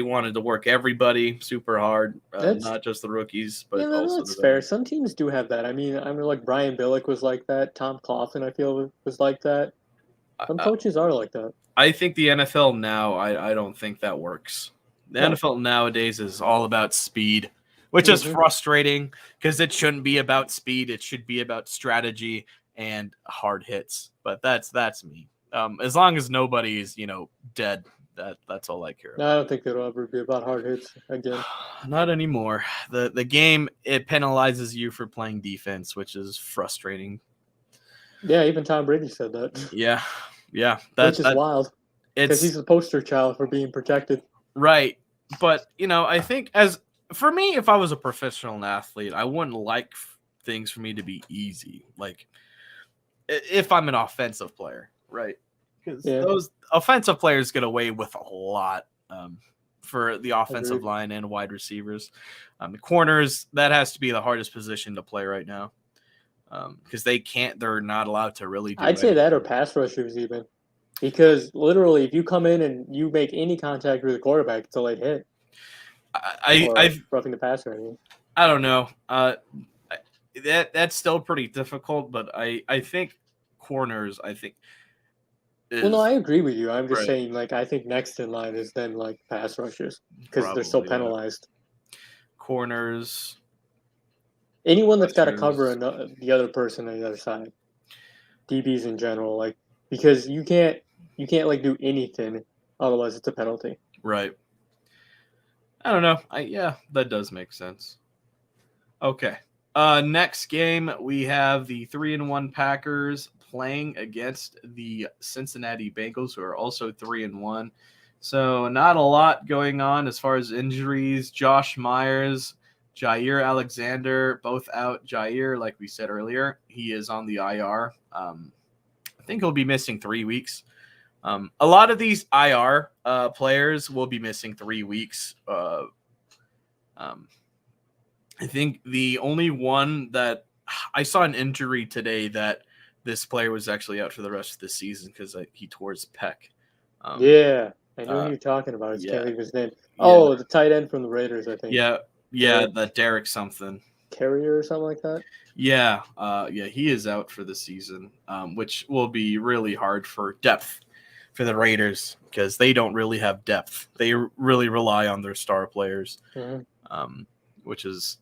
wanted to work everybody super hard, not just the rookies, but also that's fair. Some teams do have that. I mean, like Brian Billick was like that. Tom Coughlin, I feel, was like that. Some coaches are like that. I think the NFL now, I don't think that works. The NFL nowadays is all about speed, which is frustrating because it shouldn't be about speed. It should be about strategy and hard hits. But that's me. As long as nobody is, dead, that's all I care about. No, I don't think it'll ever be about hard hits again. Not anymore. The game, it penalizes you for playing defense, which is frustrating. Yeah, even Tom Brady said that. Yeah. Which is wild. Because he's the poster child for being protected. Right. But, I think for me, if I was a professional athlete, I wouldn't like things for me to be easy. Like, if I'm an offensive player, right? Because those offensive players get away with a lot for the offensive line and wide receivers. The corners, that has to be the hardest position to play right now. Because they're not allowed to really do I'd say that or pass rushers even. Because literally, if you come in and you make any contact with the quarterback, it's a late hit. I've roughing the passer. I mean, I don't know. That's still pretty difficult, but I think corners. well, no, I agree with you. I'm just saying, I think next in line is then pass rushers because they're so penalized. Corners. Anyone that's got to cover the other person on the other side. DBs in general, because you can't do anything, otherwise it's a penalty. Right. I don't know. That does make sense. Okay. Next game we have the 3-1 Packers playing against the Cincinnati Bengals, who are also 3-1. So not a lot going on as far as injuries. Josh Myers, Jair Alexander, both out. Jair, like we said earlier, he is on the IR. I think he'll be missing 3 weeks. A lot of these IR players will be missing 3 weeks. I think the only one that I saw an injury today that this player was actually out for the rest of the season because he tore his pec. Yeah, I knew who you're talking about. I can't think of his name. Oh, the tight end from the Raiders, I think. Yeah, that Derek something. Carrier or something like that. Yeah, he is out for the season, which will be really hard for depth for the Raiders because they don't really have depth. They really rely on their star players, which is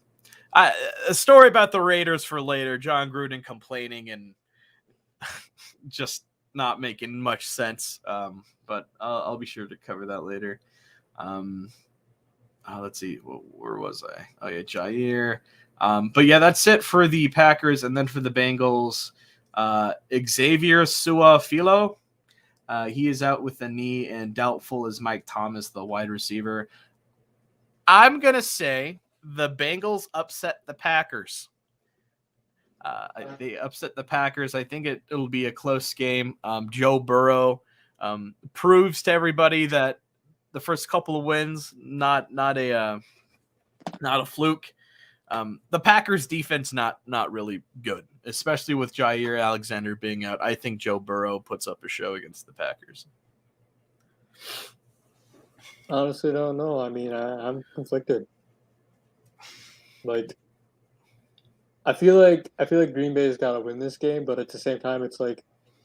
a story about the Raiders for later. John Gruden complaining and just not making much sense, but I'll be sure to cover that later. Let's see, where was I? Oh yeah, Jair. But yeah, that's it for the Packers, and then for the Bengals, Xavier Su'a-Filo. He is out with the knee, and doubtful is Mike Thomas, the wide receiver. I'm gonna say the Bengals upset the Packers. They upset the Packers. I think it'll be a close game. Joe Burrow proves to everybody that the first couple of wins not a fluke. The Packers defense not really good, especially with Jair Alexander being out. I think Joe Burrow puts up a show against the Packers. Honestly, don't know. I mean, I'm conflicted. Like, I feel like Green Bay's got to win this game, but at the same time, it's like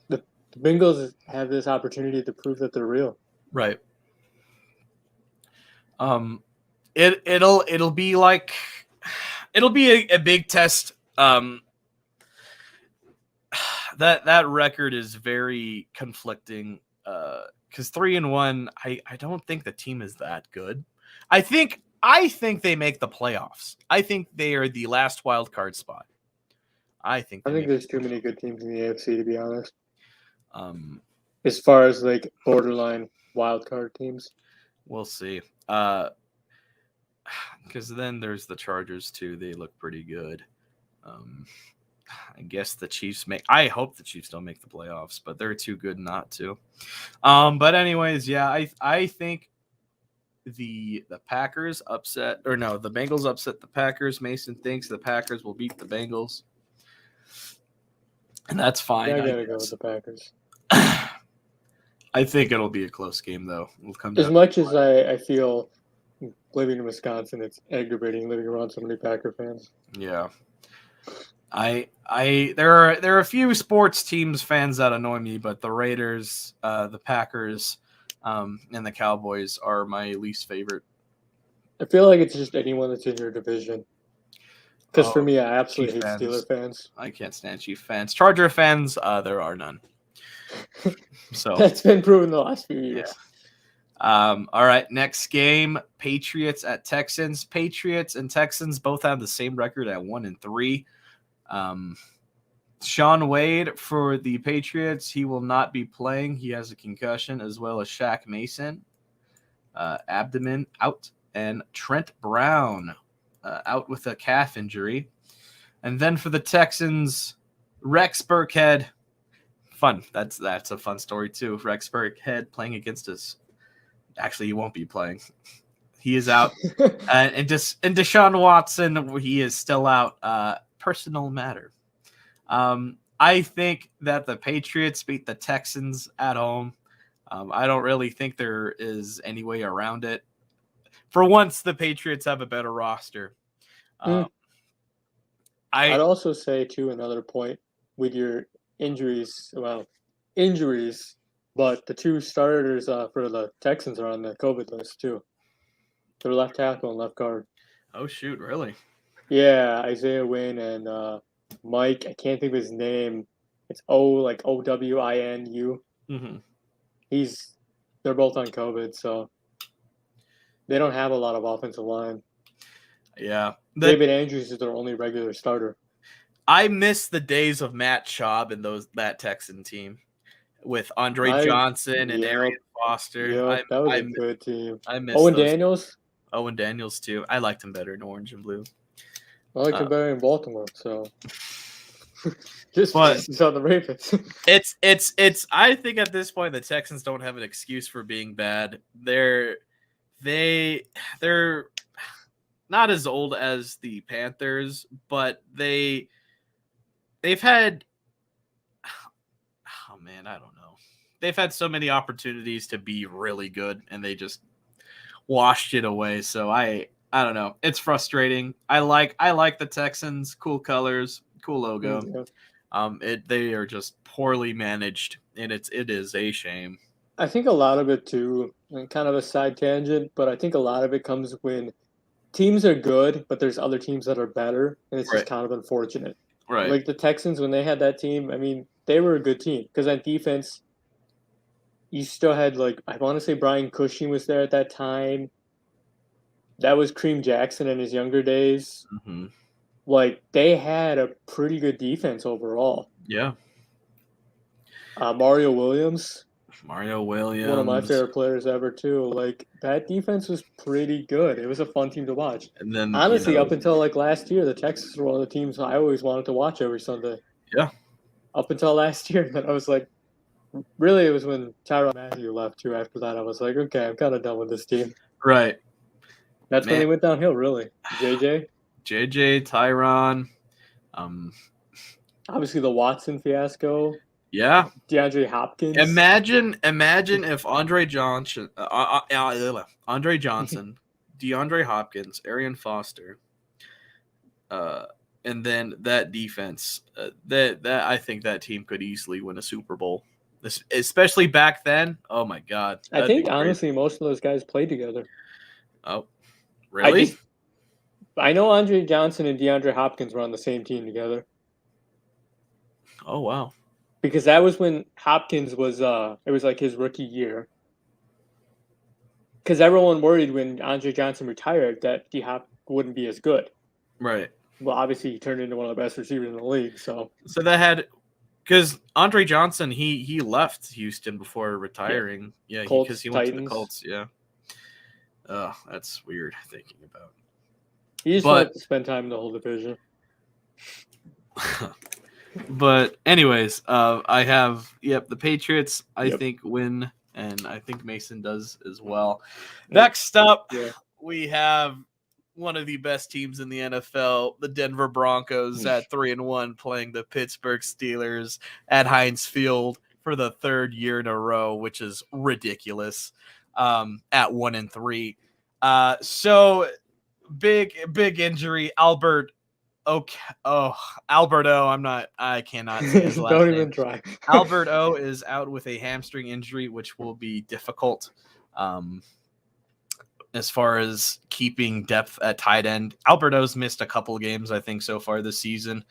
the Bengals have this opportunity to prove that they're real. Right. It'll be like it'll be a big test. That record is very conflicting. Because 3-1, I don't think the team is that good. I think they make the playoffs. I think they are the last wild card spot. I think there's too many good teams in the AFC, to be honest. As far as like borderline wild card teams, we'll see. Because then there's the Chargers too. They look pretty good. I guess the Chiefs I hope the Chiefs don't make the playoffs, but they're too good not to. But anyways, yeah, I think the Packers upset, or no, the Bengals upset the Packers. Mason thinks the Packers will beat the Bengals, and that's fine. Yeah, I gotta go with the Packers. I think it'll be a close game, though. We'll come as much as I feel living in Wisconsin, it's aggravating living around so many Packer fans. Yeah. There are a few sports teams fans that annoy me, but the Raiders, the Packers, and the Cowboys are my least favorite. I feel like it's just anyone that's in your division. Because for me, I absolutely hate Steeler fans. I can't stand Chief fans. Charger fans, there are none. So that's been proven the last few years. Yeah. All right, next game: Patriots at Texans. Patriots and Texans both have the same record at 1-3. Sean Wade for the Patriots, he will not be playing. He has a concussion, as well as Shaq Mason, abdomen out, and Trent Brown out with a calf injury. And then for the Texans, Rex Burkhead. Fun. That's a fun story too. Rex Burkhead playing against us. Actually, he won't be playing. He is out. And Deshaun Watson, he is still out. Personal matter. I think that the Patriots beat the Texans at home. I don't really think there is any way around it. For once, the Patriots have a better roster. I'd also say, too, another point with your injuries. Well, injuries, but the two starters for the Texans are on the COVID list, too. Their left tackle and left guard. Oh, shoot, really? Yeah, Isaiah Wynn and Mike, I can't think of his name. It's Owinu. Mm-hmm. They're both on COVID, so they don't have a lot of offensive line. Yeah. David Andrews is their only regular starter. I miss the days of Matt Schaub and that Texan team with Andre Johnson and Arian Foster. Yeah, that was a good team. I miss Owen Daniels? Owen Daniels, too. I liked him better in orange and blue. I liked him better in Baltimore, so... Just on the Ravens. It's. I think at this point the Texans don't have an excuse for being bad. They're not as old as the Panthers, but they've had. Oh man, I don't know. They've had so many opportunities to be really good, and they just washed it away. So I I don't know. It's frustrating. I like the Texans. Cool colors, cool logo. They are just poorly managed, and it is a shame. I think a lot of it too, and kind of a side tangent, but I think a lot of it comes when teams are good, but there's other teams that are better, and it's just Right. kind of unfortunate. Right. Like the Texans when they had that team, I mean, they were a good team because on defense, you still had like I want to say Brian Cushing was there at that time. That was Cream Jackson in his younger days. Mm-hmm. Like they had a pretty good defense overall. Yeah. Mario Williams, Mario one of my Williams, favorite players ever too. Like that defense was pretty good. It was a fun team to watch. and then Honestly, up until like last year, the Texans were one of the teams I always wanted to watch every Sunday. yeah. Up until last year, and then I was like, really, it was when Tyrann Mathieu left too. After that, I was like, okay, I'm kind of done with this team. Right. That's when Man. they went downhill, really. JJ, Tyrann. Obviously the Watson fiasco. Yeah. DeAndre Hopkins. Imagine if Andre Johnson, DeAndre Hopkins, Arian Foster, and then that defense. That I think that team could easily win a Super Bowl, especially back then. Oh my God! I think honestly, most of those guys played together. Oh, really? I know Andre Johnson and DeAndre Hopkins were on the same team together. Oh wow! Because that was when Hopkins was it was like his rookie year. Because everyone worried when Andre Johnson retired that D-Hop wouldn't be as good. Right. Well, obviously he turned into one of the best receivers in the league. So that had because Andre Johnson he left Houston before retiring. Yeah, because he went to the Colts. Yeah. Oh, that's weird thinking about. He just wanted to spend time in the whole division. But anyways, I have the Patriots I think win, and I think Mason does as well. Next up, we have one of the best teams in the NFL, the Denver Broncos at 3-1, playing the Pittsburgh Steelers at Heinz Field for the third year in a row, which is ridiculous. At 1-3. So big injury. Albert O. I cannot say his last name. Don't even try. Albert O is out with a hamstring injury, which will be difficult as far as keeping depth at tight end. Albert O's missed a couple of games, I think, so far this season.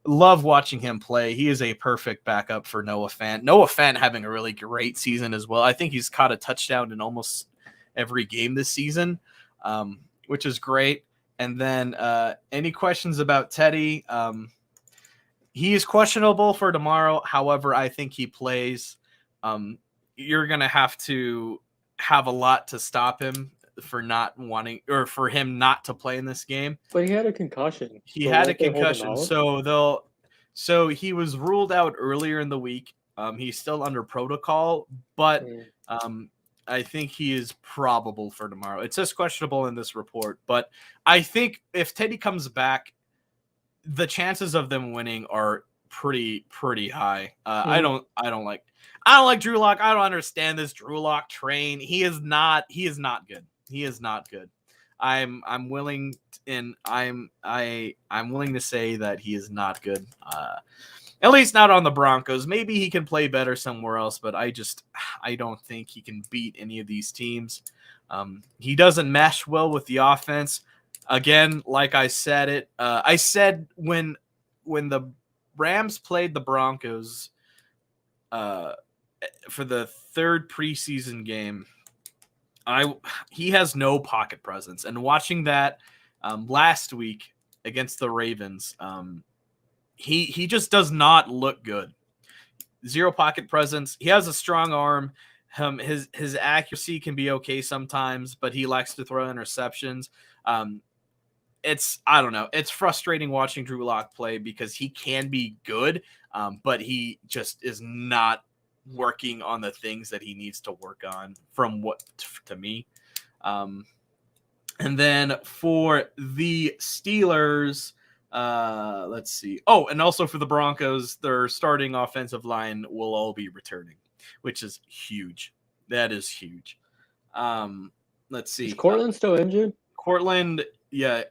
Love watching him play. He is a perfect backup for Noah Fant. Noah Fant having a really great season as well. I think he's caught a touchdown in almost every game this season, which is great. And then any questions about Teddy? He is questionable for tomorrow. However, I think he plays. You're going to have have a lot to stop him for not wanting or for him not to play in this game. But he had a concussion. He had a concussion. So he was ruled out earlier in the week. He's still under protocol, but I think he is probable for tomorrow. It says questionable in this report, but I think if Teddy comes back, the chances of them winning are pretty high. I don't like Drew Lock. I don't understand this Drew Lock train. He is not good. He is not good. I'm willing to say that he is not good. At least not on the Broncos. Maybe he can play better somewhere else, but I don't think he can beat any of these teams. He doesn't mesh well with the offense. Again, like I said I said when the Rams played the Broncos for the third preseason game, he has no pocket presence. And watching that last week against the Ravens, he just does not look good. Zero pocket presence. He has a strong arm. His accuracy can be okay sometimes, but he likes to throw interceptions. I don't know. It's frustrating watching Drew Lock play because he can be good, but he just is not working on the things that he needs to work on from what to me. And then for the Steelers, let's see. Oh, and also for the Broncos, their starting offensive line will all be returning, which is huge. That is huge. Let's see. Is Cortland still injured? Cortland, yeah,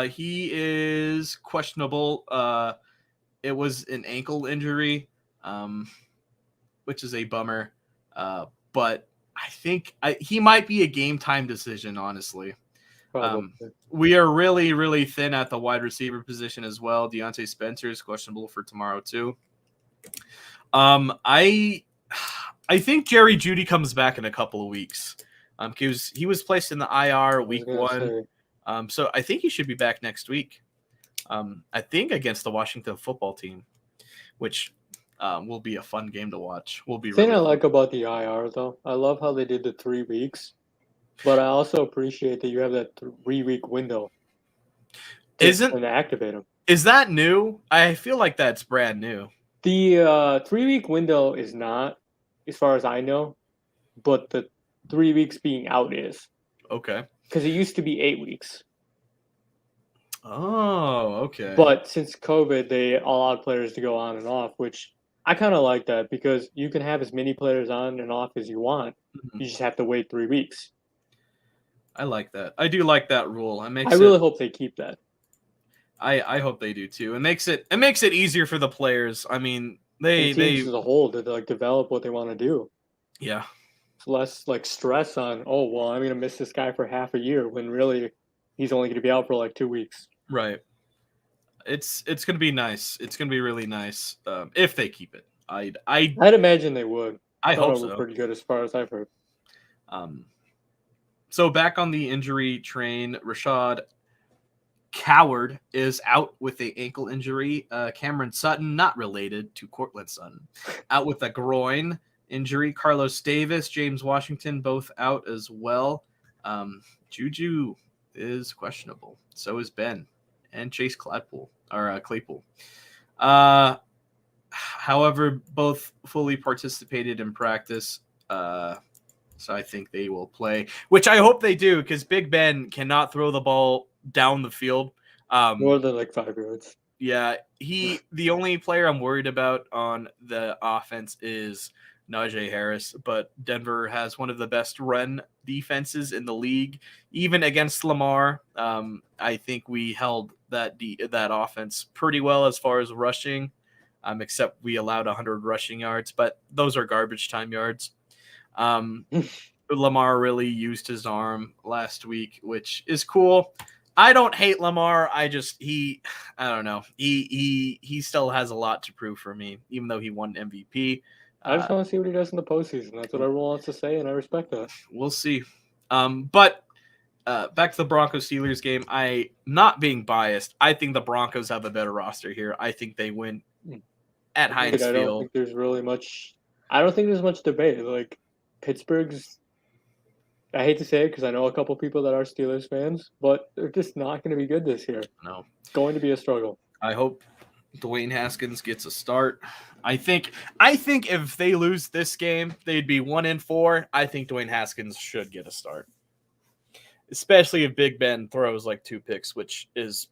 he is questionable. It was an ankle injury, which is a bummer. But I think he might be a game time decision, honestly. Probably. We are really, really thin at the wide receiver position as well. Deontay Spencer is questionable for tomorrow too. I think Jerry Jeudy comes back in a couple of weeks. He was placed in the IR week 1. So I think he should be back next week. I think against the Washington football team, which will be a fun game to watch. Will be. The thing really I fun. like about the IR though, I love how they did the 3 weeks, but I also appreciate that you have that 3-week window. To activate them. Is that new? I feel like that's brand new. The 3-week window is not, as far as I know, but the 3 weeks being out is. Okay. Because it used to be 8 weeks. Oh, okay. But since COVID, they allowed players to go on and off, which I kind of like that because you can have as many players on and off as you want. Mm-hmm. You just have to wait 3 weeks. I like that. I do like that rule. I really hope they keep that. I hope they do too. It makes it easier for the players. I mean, they as a whole to like develop what they want to do. Yeah. It's less like stress on, oh well, I'm gonna miss this guy for half a year when really he's only gonna be out for like 2 weeks. Right. It's gonna be nice. It's gonna be really nice if they keep it. I'd imagine they would. I hope so. Pretty good as far as I've heard. So back on the injury train, Rashad Coward is out with an ankle injury. Cameron Sutton, not related to Cortland Sutton, out with a groin injury. Carlos Davis, James Washington, both out as well. Juju is questionable. So is Ben and Chase Claypool. However, both fully participated in practice. So I think they will play, which I hope they do, because Big Ben cannot throw the ball down the field. More than like 5 yards. Yeah, the only player I'm worried about on the offense is Najee Harris, but Denver has one of the best run defenses in the league, even against Lamar. I think we held that offense pretty well as far as rushing, except we allowed 100 rushing yards, but those are garbage time yards. Lamar really used his arm last week, which is cool. I don't hate Lamar. I don't know. He still has a lot to prove for me, even though he won MVP. I just want to see what he does in the postseason. That's what everyone wants to say, and I respect that. We'll see. But back to the Broncos-Steelers game. Not being biased, I think the Broncos have a better roster here. I think they win at Heinz Field. I don't think there's really much. I don't think there's much debate. Like Pittsburgh's. I hate to say it because I know a couple people that are Steelers fans, but they're just not going to be good this year. No, it's going to be a struggle. I hope Dwayne Haskins gets a start. I think if they lose this game, they'd be 1-4. I think Dwayne Haskins should get a start, especially if Big Ben throws like 2 picks, which is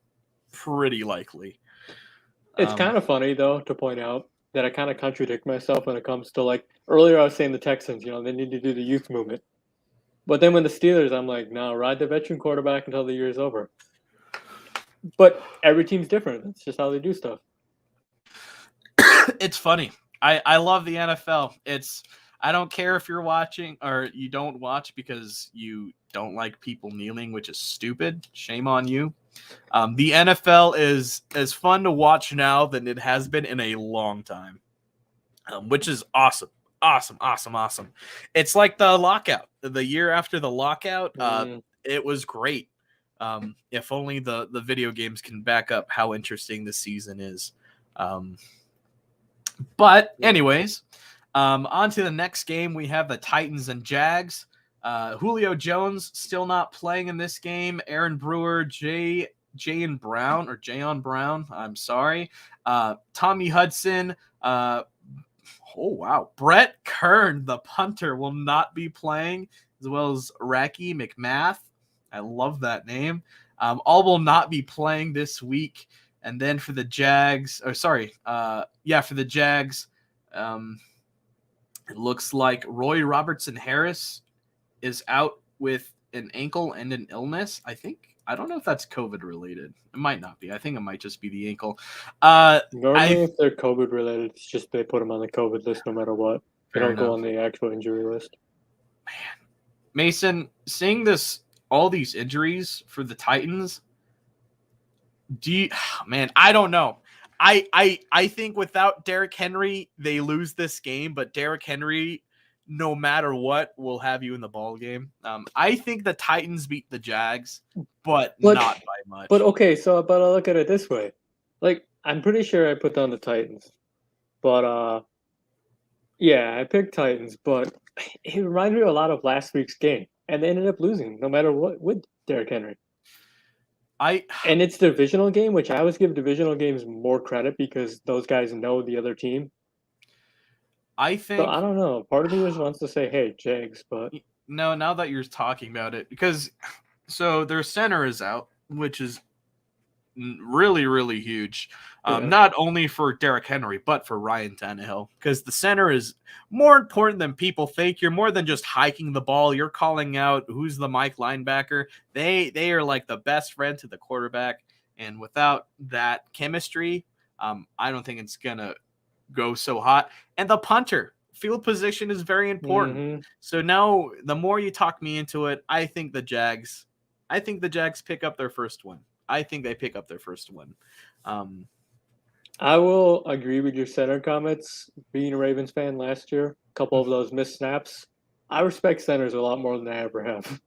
pretty likely. It's kind of funny though to point out that I kind of contradict myself when it comes to like earlier I was saying the Texans, they need to do the youth movement. But then when the Steelers, I'm like, no, ride the veteran quarterback until the year is over. But every team's different. That's just how they do stuff. It's funny. I love the NFL. I don't care if you're watching or you don't watch because you don't like people kneeling, which is stupid. Shame on you. The NFL is as fun to watch now than it has been in a long time, which is awesome. Awesome. It's like the lockout. The year after the lockout, it was great. If only the video games can back up how interesting this season is. But anyways, on to the next game. We have the Titans and Jags. Julio Jones still not playing in this game. Aaron Brewer, Jayon Brown. I'm sorry. Tommy Hudson. Oh, wow. Brett Kern, the punter, will not be playing, as well as Racky McMath. I love that name. All will not be playing this week. And then for the Jags, for the Jags, it looks like Roy Robertson Harris is out with an ankle and an illness. I don't know if that's COVID related. It might not be. I think it might just be the ankle. Normally, if they're COVID related, it's just they put them on the COVID list no matter what. They don't go on the actual injury list. Man, Mason, seeing all these injuries for the Titans, man, I don't know. I think without Derrick Henry, they lose this game, but Derrick Henry, no matter what, will have you in the ball game. I think the Titans beat the Jags, but not by much. But okay, but I look at it this way. Like, I'm pretty sure I put down the Titans. But yeah, I picked Titans, but it reminded me a lot of last week's game. And they ended up losing no matter what with Derrick Henry. And it's the divisional game, which I always give divisional games more credit because those guys know the other team. I think. So I don't know. Part of me just wants to say, "Hey, Jags," but no. Now that you're talking about it, because their center is out, which is really, really huge. Not only for Derrick Henry, but for Ryan Tannehill, because the center is more important than people think. You're more than just hiking the ball. You're calling out who's the Mike linebacker. They are like the best friend to the quarterback, and without that chemistry, I don't think it's gonna go so hot. And the punter field position is very important. Mm-hmm. So now, the more you talk me into it, I think the Jags pick up their first win. I think they pick up their first win. I will agree with your center comments. Being a Ravens fan last year, a couple of those missed snaps. I respect centers a lot more than I ever have.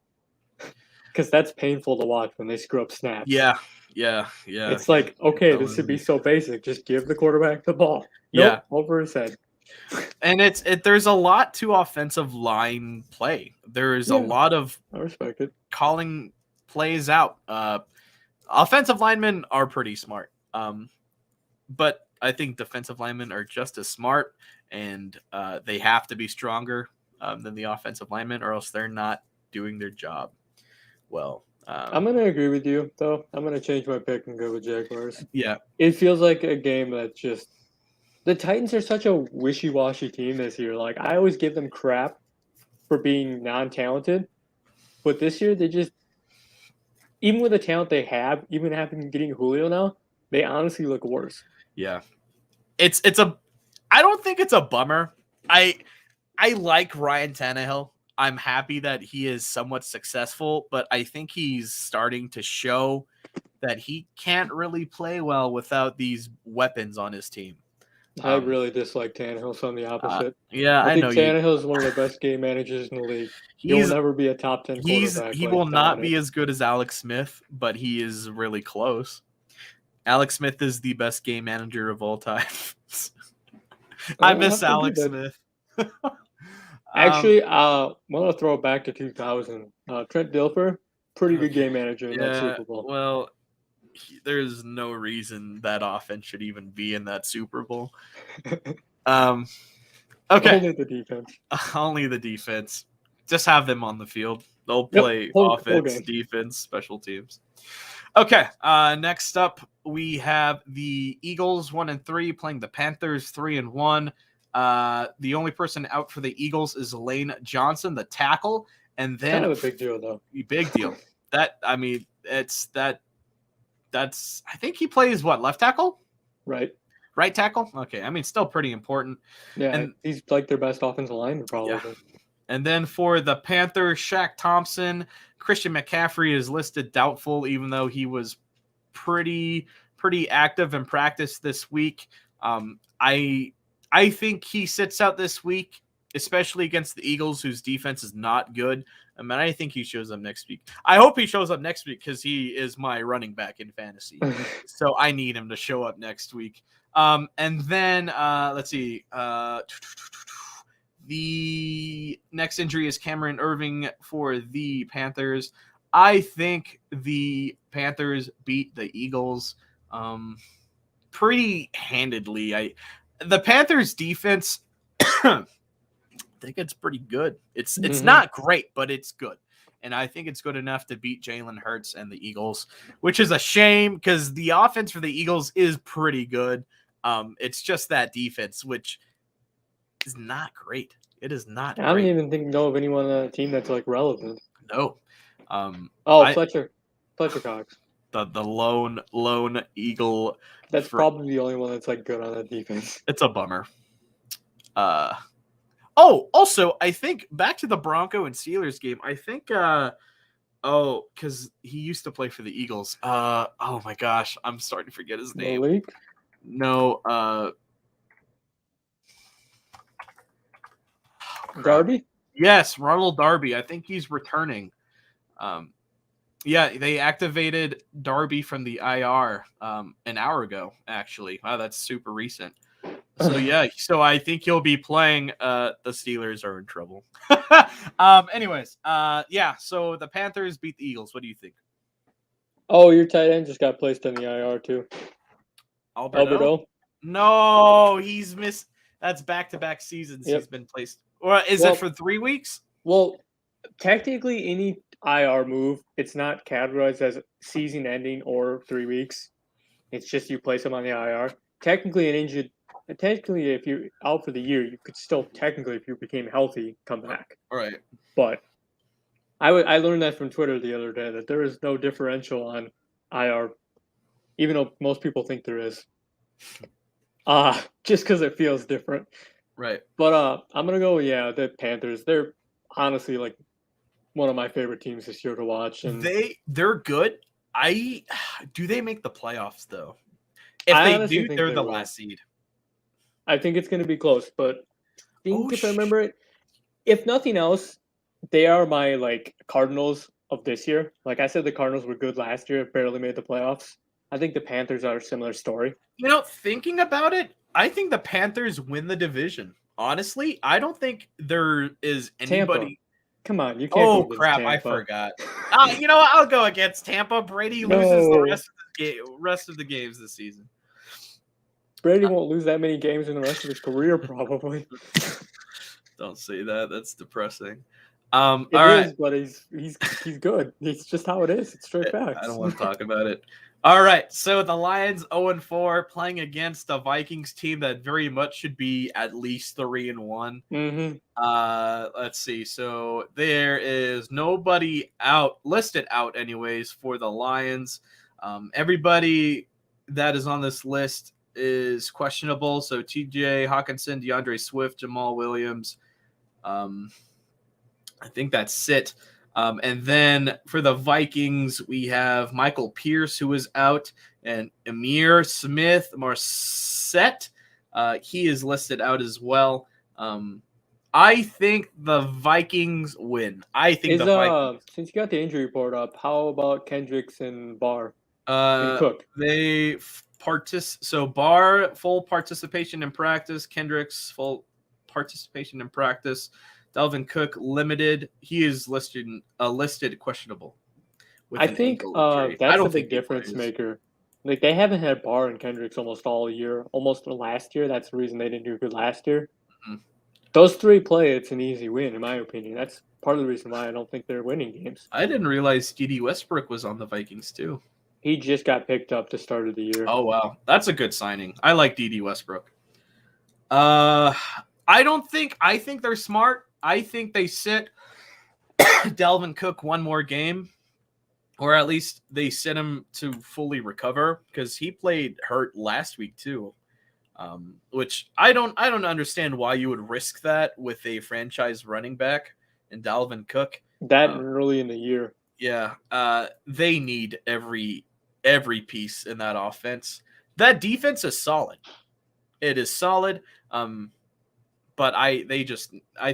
Because that's painful to watch when they screw up snaps. Yeah. It's like, okay, this should be so basic. Just give the quarterback the ball. Nope, over his head. And there's a lot to offensive line play. There's a lot of I respect it. Calling plays out. Offensive linemen are pretty smart. But I think defensive linemen are just as smart, and they have to be stronger than the offensive linemen, or else they're not doing their job well. I'm going to agree with you, though. I'm going to change my pick and go with Jaguars. Yeah. It feels like a game that's just – the Titans are such a wishy-washy team this year. Like, I always give them crap for being non-talented, but this year they just – even with the talent they have, even getting Julio now, they honestly look worse. Yeah. I don't think it's a bummer. I like Ryan Tannehill. I'm happy that he is somewhat successful, but I think he's starting to show that he can't really play well without these weapons on his team. I really dislike Tannehill, so I'm the opposite. I know Tannehill is one of the best game managers in the league. He will never be a top 10 quarterback. He will not be as good as Alex Smith, but he is really close. Alex Smith is the best game manager of all time. I miss Alex Smith. Actually, I want to throw it back to 2000. Trent Dilfer, pretty good game manager in that Super Bowl. Well, there's no reason that offense should even be in that Super Bowl. Okay. Only the defense. Only the defense. Just have them on the field. They'll play offense, defense, special teams. Okay. Next up, we have the Eagles 1-3 playing the Panthers 3-1. The only person out for the Eagles is Lane Johnson, the tackle, and then kind of a big deal though. Big deal. That's I think he plays left tackle? Right tackle? Okay. I mean, still pretty important. Yeah, and he's like their best offensive lineman probably. Yeah. And then for the Panthers, Shaq Thompson, Christian McCaffrey is listed doubtful, even though he was pretty active in practice this week. I think he sits out this week, especially against the Eagles, whose defense is not good. I mean, I think he shows up next week. I hope he shows up next week because he is my running back in fantasy. So I need him to show up next week. And then let's see. The next injury is Cameron Irving for the Panthers. I think the Panthers beat the Eagles pretty handedly. The Panthers defense, I think it's pretty good. It's not great, but it's good. And I think it's good enough to beat Jalen Hurts and the Eagles, which is a shame because the offense for the Eagles is pretty good. It's just that defense, which is not great. It is not great. I don't even know of anyone on that team that's like relevant. No. Oh, I Fletcher Cox. the lone Eagle. That's probably the only one that's like good on that defense. It's a bummer. Also, I think back to the Bronco and Steelers game. I think because he used to play for the Eagles. Oh my gosh, I'm starting to forget his name. Malik? No, Darby? Yes, Ronald Darby. I think he's returning. Yeah, they activated Darby from the IR an hour ago, actually. Wow, that's super recent. So yeah, so I think he'll be playing. The Steelers are in trouble. Anyways, yeah. So the Panthers beat the Eagles. What do you think? Oh, your tight end just got placed in the IR too. Alberto? No, he's missed. That's back-to-back seasons. Yep. He's been placed. Or is it for 3 weeks? Well, technically, any IR move, it's not categorized as season ending or 3 weeks. It's just you place him on the IR. Technically, if you're out for the year, you could still technically, if you became healthy, come back. Right. But I learned that from Twitter the other day that there is no differential on IR, even though most people think there is. Just because it feels different. Right. But I'm gonna go. Yeah, the Panthers. They're honestly like one of my favorite teams this year to watch. And they're good. Do they make the playoffs though? If they do, they're the last seed. I think it's going to be close, but if I remember it, if nothing else, they are my like Cardinals of this year. Like I said, the Cardinals were good last year, barely made the playoffs. I think the Panthers are a similar story. Thinking about it, I think the Panthers win the division. Honestly, I don't think there is anybody. Tampa. Come on, you can't. Oh crap! Tampa. I forgot. You know what? I'll go against Tampa. Brady loses the rest of the games this season. Brady won't lose that many games in the rest of his career, probably. Don't say that. That's depressing. It is, but he's good. It's just how it is. It's straight facts. I don't want to talk about it. All right, so the Lions 0-4 playing against the Vikings team that very much should be at least 3-1. Mm-hmm. Let's see. So there is nobody listed out anyways for the Lions. Everybody that is on this list is questionable. So TJ Hawkinson, DeAndre Swift, Jamal Williams. I think that's it. And then for the Vikings, we have Michael Pierce, who is out, and Emir Smith Marset. He is listed out as well. I think the Vikings win. I think the Vikings. Since you got the injury report up, how about Kendricks and Barr? And Cook. So Barr full participation in practice. Kendricks full participation in practice. Dalvin Cook limited. He is listed questionable. I think that's a big difference maker. Like they haven't had Barr and Kendricks almost all year, almost last year. That's the reason they didn't do good last year. Mm-hmm. Those three play, it's an easy win, in my opinion. That's part of the reason why I don't think they're winning games. I didn't realize D.D. Westbrook was on the Vikings too. He just got picked up to start of the year. Oh wow, that's a good signing. I like D.D. Westbrook. I think they're smart. I think they sit Dalvin Cook one more game, or at least they sit him to fully recover because he played hurt last week too. Which I don't understand why you would risk that with a franchise running back and Dalvin Cook. That early in the year. Yeah. They need every piece in that offense. That defense is solid. It is solid. But I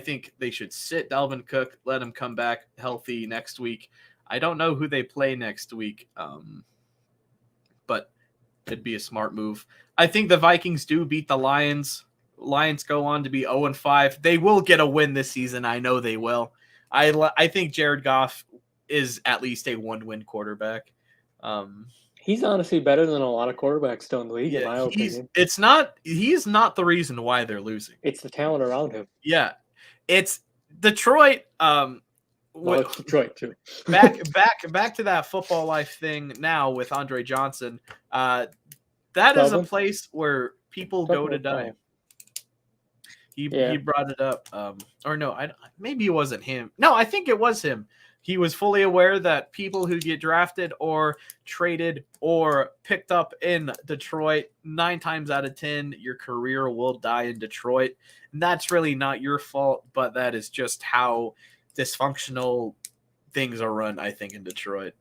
think they should sit Dalvin Cook, let him come back healthy next week. I don't know who they play next week, but it'd be a smart move. I think the Vikings do beat the Lions. Lions go on to be 0-5. They will get a win this season. I know they will. I think Jared Goff is at least a 1-win quarterback. He's honestly better than a lot of quarterbacks still in the league, in my opinion. He's not the reason why they're losing. It's the talent around him. Yeah. It's Detroit. It's Detroit too. back to that football life thing now with Andre Johnson. That is a place where people go to die. He brought it up. Or no, maybe it wasn't him. No, I think it was him. He was fully aware that people who get drafted or traded or picked up in Detroit, 9 times out of 10, your career will die in Detroit. And that's really not your fault, but that is just how dysfunctional things are run, I think, in Detroit.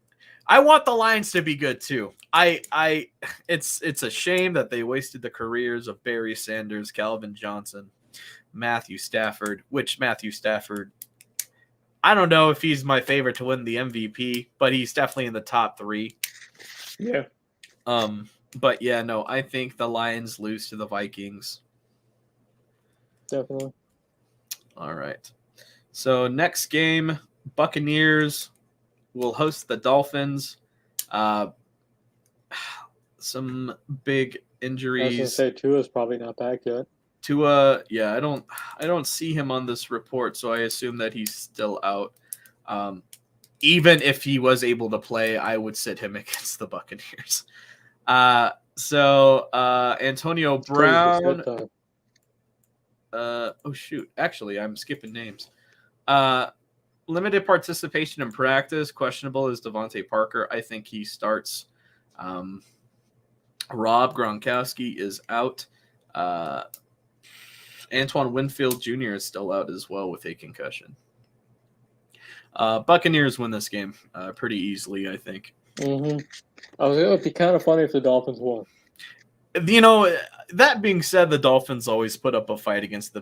I want the Lions to be good too. It's a shame that they wasted the careers of Barry Sanders, Calvin Johnson, Matthew Stafford, which Matthew Stafford, I don't know if he's my favorite to win the MVP, but he's definitely in the top 3. Yeah. But yeah, no, I think the Lions lose to the Vikings. Definitely. All right. So next game, Buccaneers will host the Dolphins. Some big injuries. I was gonna say Tua's probably not back yet. Tua, yeah, I don't see him on this report, so I assume that he's still out. Even if he was able to play, I would sit him against the Buccaneers. So Antonio Brown. Oh shoot! Actually, I'm skipping names. Limited participation in practice. Questionable is Devontae Parker. I think he starts. Rob Gronkowski is out. Antoine Winfield Jr. is still out as well with a concussion. Buccaneers win this game pretty easily, I think. Mm-hmm. It would be kind of funny if the Dolphins won. You know, that being said, the Dolphins always put up a fight against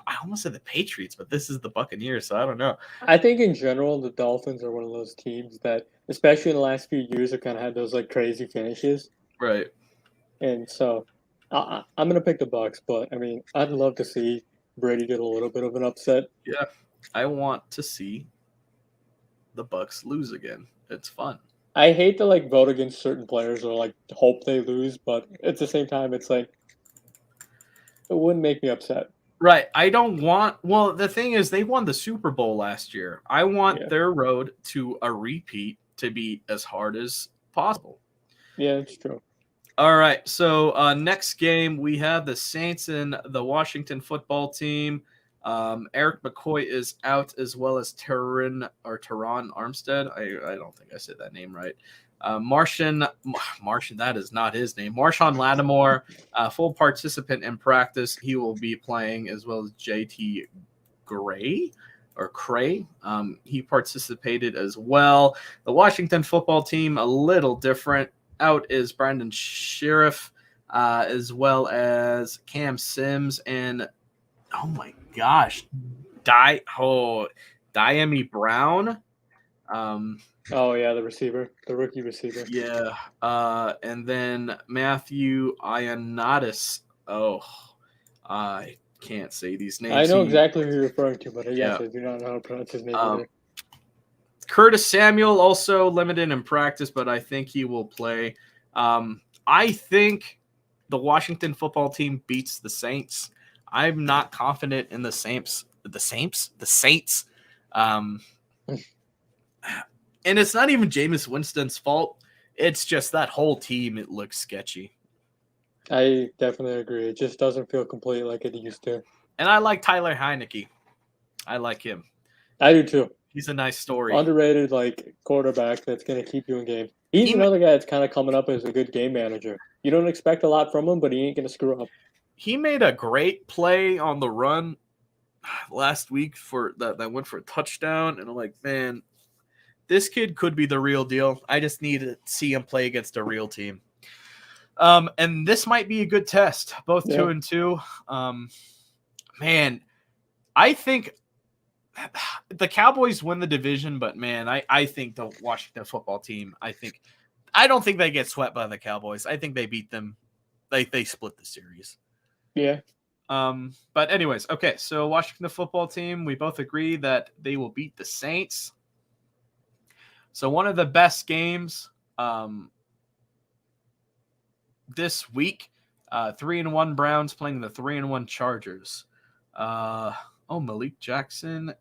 I almost said the Patriots, but this is the Buccaneers, so I don't know. I think in general, the Dolphins are one of those teams that, especially in the last few years, have kind of had those like crazy finishes. Right. And so I'm going to pick the Bucs, but I mean, I'd love to see Brady get a little bit of an upset. Yeah, I want to see the Bucs lose again. It's fun. I hate to like vote against certain players or like hope they lose, but at the same time, it's like it wouldn't make me upset. Right. I don't want. Well, the thing is, they won the Super Bowl last year. I want their road to a repeat to be as hard as possible. Yeah, it's true. All right. So next game, we have the Saints and the Washington football team. Eric McCoy is out, as well as Teron Armstead. I don't think I said that name right. Martian, that is not his name. Marshawn Lattimore, full participant in practice. He will be playing, as well as JT Gray. He participated as well. The Washington football team, a little different. Out is Brandon Sheriff, as well as Cam Sims, and oh my gosh, Diami Brown. Oh yeah, the rookie receiver. Yeah, and then Matthew Ioannidis. Oh, I can't say these names. I know exactly who you're referring to, but yes, I do not know how to pronounce his name either. Curtis Samuel also limited in practice, but I think he will play. I think the Washington football team beats the Saints. I'm not confident in the Saints. And it's not even Jameis Winston's fault. It's just that whole team. It looks sketchy. I definitely agree. It just doesn't feel complete like it used to. And I like Tyler Heineke. I like him. I do too. He's a nice story. Underrated, like quarterback that's going to keep you in game. He's another guy that's kind of coming up as a good game manager. You don't expect a lot from him, but he ain't going to screw up. He made a great play on the run last week that went for a touchdown, and I'm like, man, this kid could be the real deal. I just need to see him play against a real team. And this might be a good test. Both 2-2. Man, I think the Cowboys win the division, but man, I think the Washington football team, I don't think they get swept by the Cowboys. I think they beat them. They split the series. Yeah. But anyways, okay, so Washington football team, we both agree that they will beat the Saints. So one of the best games this week, 3-1 Browns playing the 3-1 Chargers. Malik Jackson.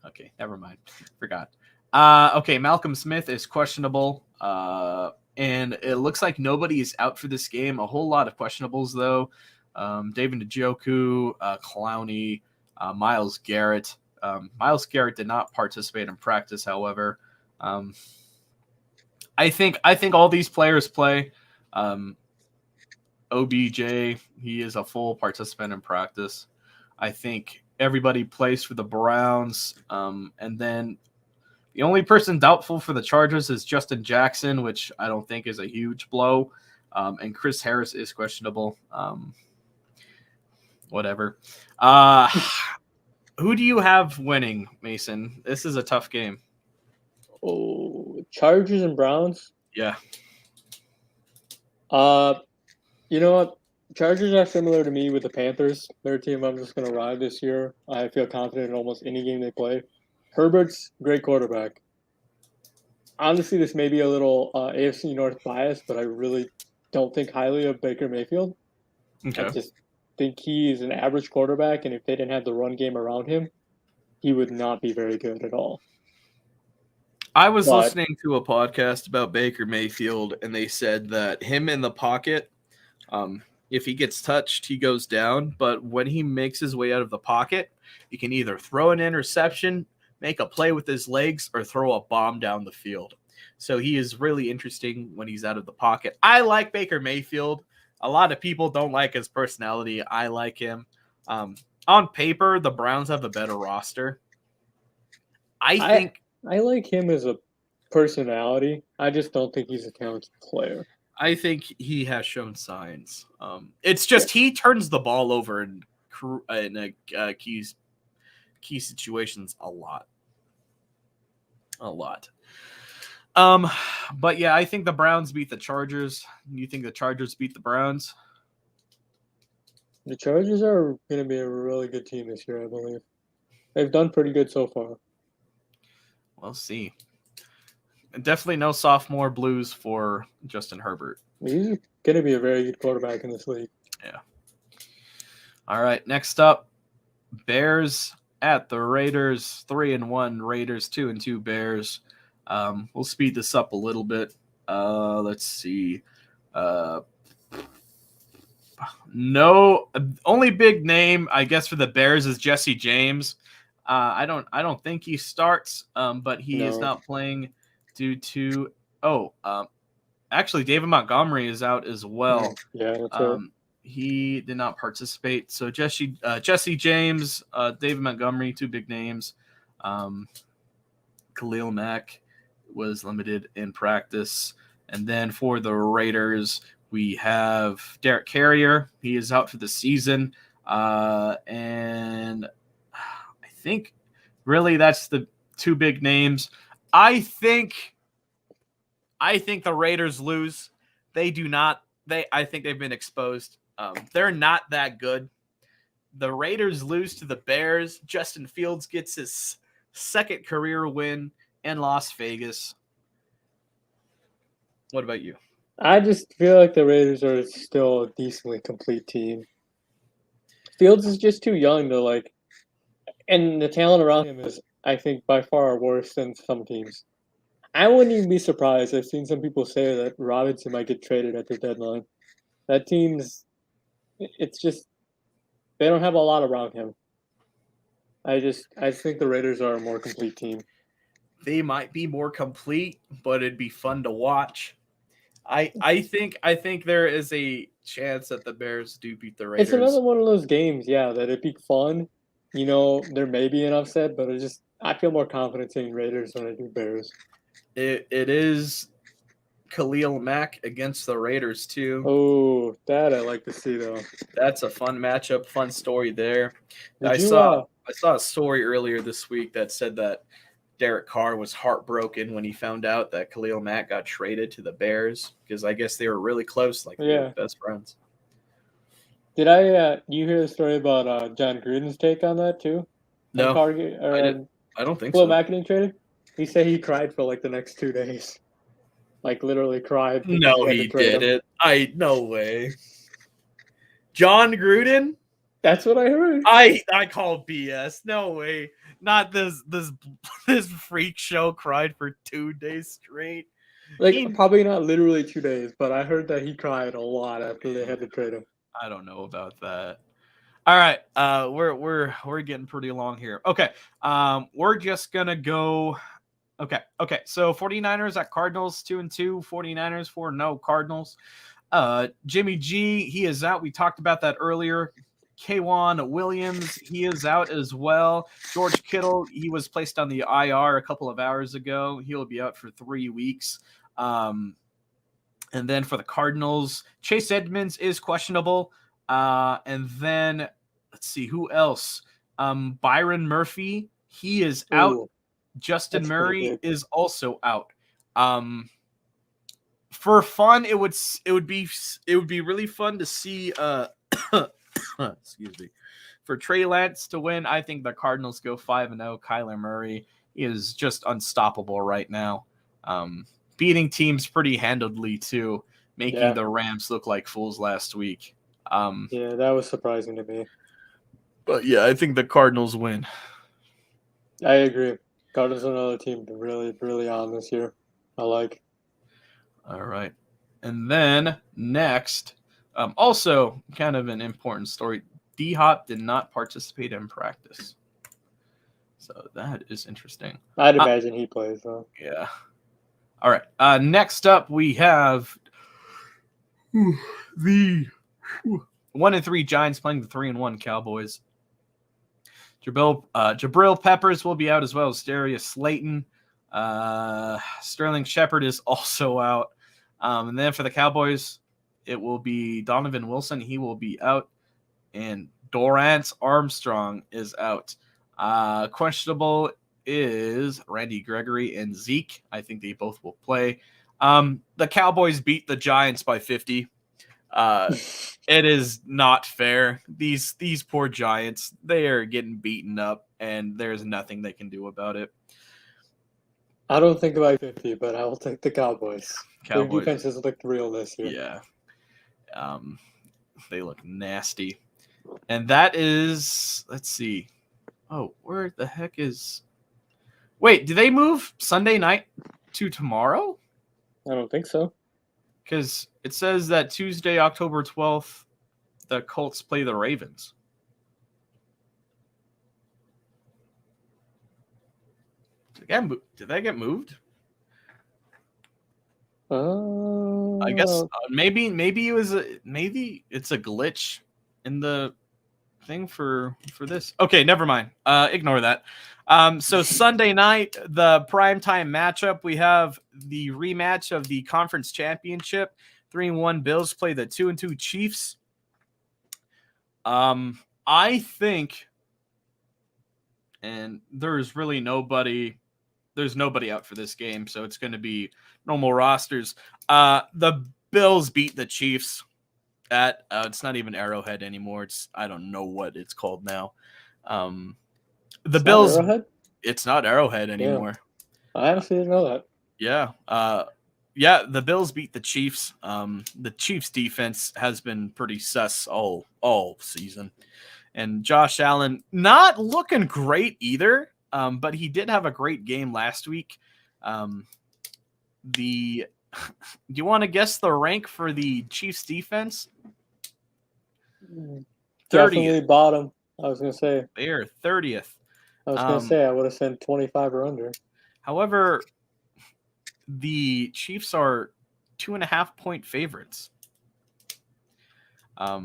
Okay, never mind. Forgot. Okay, Malcolm Smith is questionable. And it looks like nobody is out for this game. A whole lot of questionables, though. David Njoku, Clowney, Myles Garrett. Myles Garrett did not participate in practice, however. I think all these players play. OBJ, he is a full participant in practice. I think everybody plays for the Browns. And then the only person doubtful for the Chargers is Justin Jackson, which I don't think is a huge blow. And Chris Harris is questionable. Whatever. Who do you have winning, Mason? This is a tough game. Oh, Chargers and Browns. Yeah. You know what? Chargers are similar to me with the Panthers. They're a team I'm just going to ride this year. I feel confident in almost any game they play. Herbert's great quarterback. Honestly, this may be a little AFC North bias, but I really don't think highly of Baker Mayfield. Okay. I just think he is an average quarterback, and if they didn't have the run game around him, he would not be very good at all. I was listening to a podcast about Baker Mayfield, and they said that him in the pocket, if he gets touched, he goes down. But when he makes his way out of the pocket, he can either throw an interception, make a play with his legs, or throw a bomb down the field. So he is really interesting when he's out of the pocket. I like Baker Mayfield. A lot of people don't like his personality. I like him. On paper, the Browns have a better roster. I like him as a personality. I just don't think he's a talented player. I think he has shown signs. It's just he turns the ball over in key situations a lot. But yeah, I think the Browns beat the Chargers. You think the Chargers beat the Browns? The Chargers are going to be a really good team this year, I believe. They've done pretty good so far. We'll see. And definitely no sophomore blues for Justin Herbert. He's going to be a very good quarterback in this league. Yeah. All right, next up, Bears at the Raiders. 3-1 Raiders, 2-2 Bears. We'll speed this up a little bit. Let's see. No, only big name I guess for the Bears is Jesse James. I don't think he starts, but he is not playing due to actually David Montgomery is out as well. Yeah, that's right. He did not participate. So Jesse James, David Montgomery, two big names. Khalil Mack was limited in practice. And then for the Raiders, we have Derek Carrier. He is out for the season. And I think really that's the two big names. I think the Raiders lose. They do not. I think they've been exposed. They're not that good. The Raiders lose to the Bears. Justin Fields gets his second career win in Las Vegas. What about you? I just feel like the Raiders are still a decently complete team. Fields is just too young to and the talent around him is, I think, by far worse than some teams. I wouldn't even be surprised. I've seen some people say that Robinson might get traded at the deadline. That team's, it's just, they don't have a lot around him. I think the Raiders are a more complete team. They might be more complete, but it'd be fun to watch. I think there is a chance that the Bears do beat the Raiders. It's another one of those games, yeah, that it'd be fun. There may be an upset, but I feel more confident saying Raiders than I do Bears. It is Khalil Mack against the Raiders too. Oh, that I like to see though. That's a fun matchup, fun story there. I saw a story earlier this week that said that Derek Carr was heartbroken when he found out that Khalil Mack got traded to the Bears because I guess they were really close, they were best friends. Did you hear the story about John Gruden's take on that too? No, I don't think Khalil so. Mack getting traded? He said he cried for the next 2 days. Literally cried. No, he didn't. No way. John Gruden? That's what I heard. I call BS. No way. Not this freak show cried for 2 days straight. Probably not literally 2 days, but I heard that he cried a lot after they had to trade him. I don't know about that. All right. We're getting pretty long here. Okay. We're just gonna go. Okay. So 49ers at Cardinals 2-2. 49ers 4-0 Cardinals. Jimmy G, he is out. We talked about that earlier. K'Wan Williams, he is out as well. George Kittle, he was placed on the IR a couple of hours ago. He'll be out for 3 weeks. And then for the Cardinals, Chase Edmonds is questionable. And then let's see who else. Byron Murphy, he is out. Ooh, Justin that's pretty Murray big. is also out. For fun, it would be really fun to see. Excuse me. For Trey Lance to win, I think the Cardinals go 5-0. Kyler Murray is just unstoppable right now. Beating teams pretty handedly too, making the Rams look like fools last week. Yeah, that was surprising to me. But yeah, I think the Cardinals win. I agree. Cardinals are another team really, really on this year. I like. All right. And then next, also kind of an important story. D-Hop did not participate in practice. So that is interesting. I'd imagine he plays, though. Yeah. All right. Next up, we have the 1-3 Giants playing the 3-1 Cowboys. Jabril Peppers will be out as well as Darius Slayton. Sterling Shepard is also out. And then for the Cowboys, it will be Donovan Wilson. He will be out. And Dorrance Armstrong is out. Questionable is Randy Gregory and Zeke. I think they both will play. The Cowboys beat the Giants by 50. It is not fair. These poor Giants, they are getting beaten up, and there's nothing they can do about it. I don't think by 50, but I will take the Cowboys. Their defense has looked real this year. Yeah. They look nasty. And that is, let's see. Oh, where the heck is... Wait, did they move Sunday night to tomorrow? I don't think so. Because it says that Tuesday, October 12th, the Colts play the Ravens. Did that get moved? I guess maybe it's a glitch in the thing for this. Okay, never mind. Ignore that. So Sunday night, the primetime matchup, we have the rematch of the conference championship. 3-1 Bills play the 2-2 Chiefs. I think, and there's really nobody out for this game, so it's going to be normal rosters. The Bills beat the Chiefs at it's not even Arrowhead anymore. I don't know what it's called now. The Bills. It's not Arrowhead anymore. Yeah. I honestly didn't know that. Yeah. The Bills beat the Chiefs. The Chiefs defense has been pretty sus all season. And Josh Allen not looking great either. But he did have a great game last week. Do you want to guess the rank for the Chiefs defense? 30th. Definitely bottom. I was going to say. They are 30th. I was going to say I would have said 25 or under. However, the Chiefs are 2.5-point favorites. I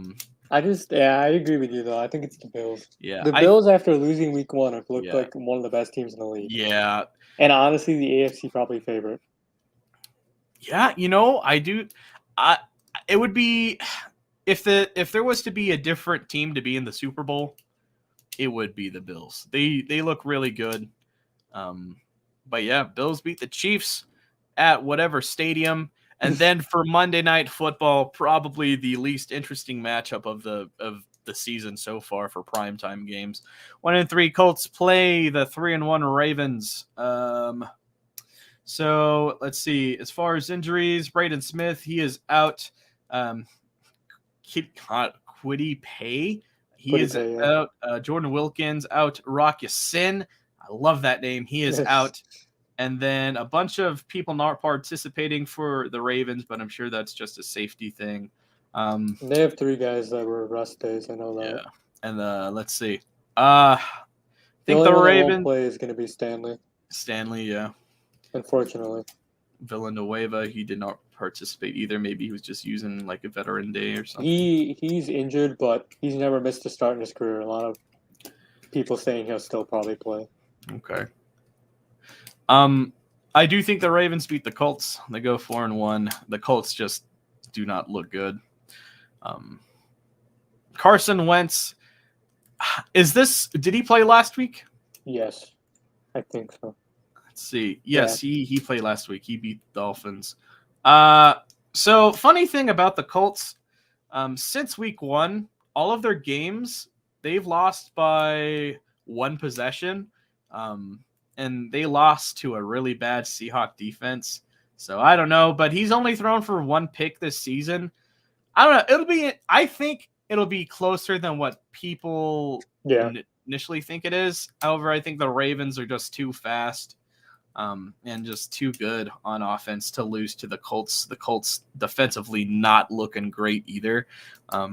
agree with you, though. I think it's the Bills. Yeah. The Bills, after losing week 1, have looked like one of the best teams in the league. Yeah. And honestly, the AFC probably favorite. Yeah, I do. It would be if there was to be a different team to be in the Super Bowl, it would be the Bills. They look really good. But yeah, Bills beat the Chiefs at whatever stadium. And then for Monday Night Football, probably the least interesting matchup of the season so far for primetime games. 1-3 Colts play the 3-1 Ravens. So let's see. As far as injuries, Braden Smith, he is out. Kwity Paye, he is out. Jordan Wilkins out. Rock Ya-Sin, I love that name. He is out. And then a bunch of people not participating for the Ravens, but I'm sure that's just a safety thing. They have 3 guys that were rest days. I know that. And let's see. I The think only the one that won't Ravens. play is going to be Stanley, Stanley, yeah. unfortunately. Villanueva, he did not participate either. Maybe he was just using like a veteran day or something. He's injured, but he's never missed a start in his career. A lot of people saying he'll still probably play. Okay. I do think the Ravens beat the Colts. They go 4-1. The Colts just do not look good. Carson Wentz. Did he play last week? Yes, I think so. Let's see. Yes, he played last week. He beat the Dolphins. So funny thing about the Colts, since week 1, all of their games they've lost by 1 possession, and they lost to a really bad Seahawk defense. So I don't know, but he's only thrown for 1 pick this season. I don't know. I think it'll be closer than what people initially think it is. However, I think the Ravens are just too fast. And just too good on offense to lose to the Colts. The Colts defensively not looking great either. I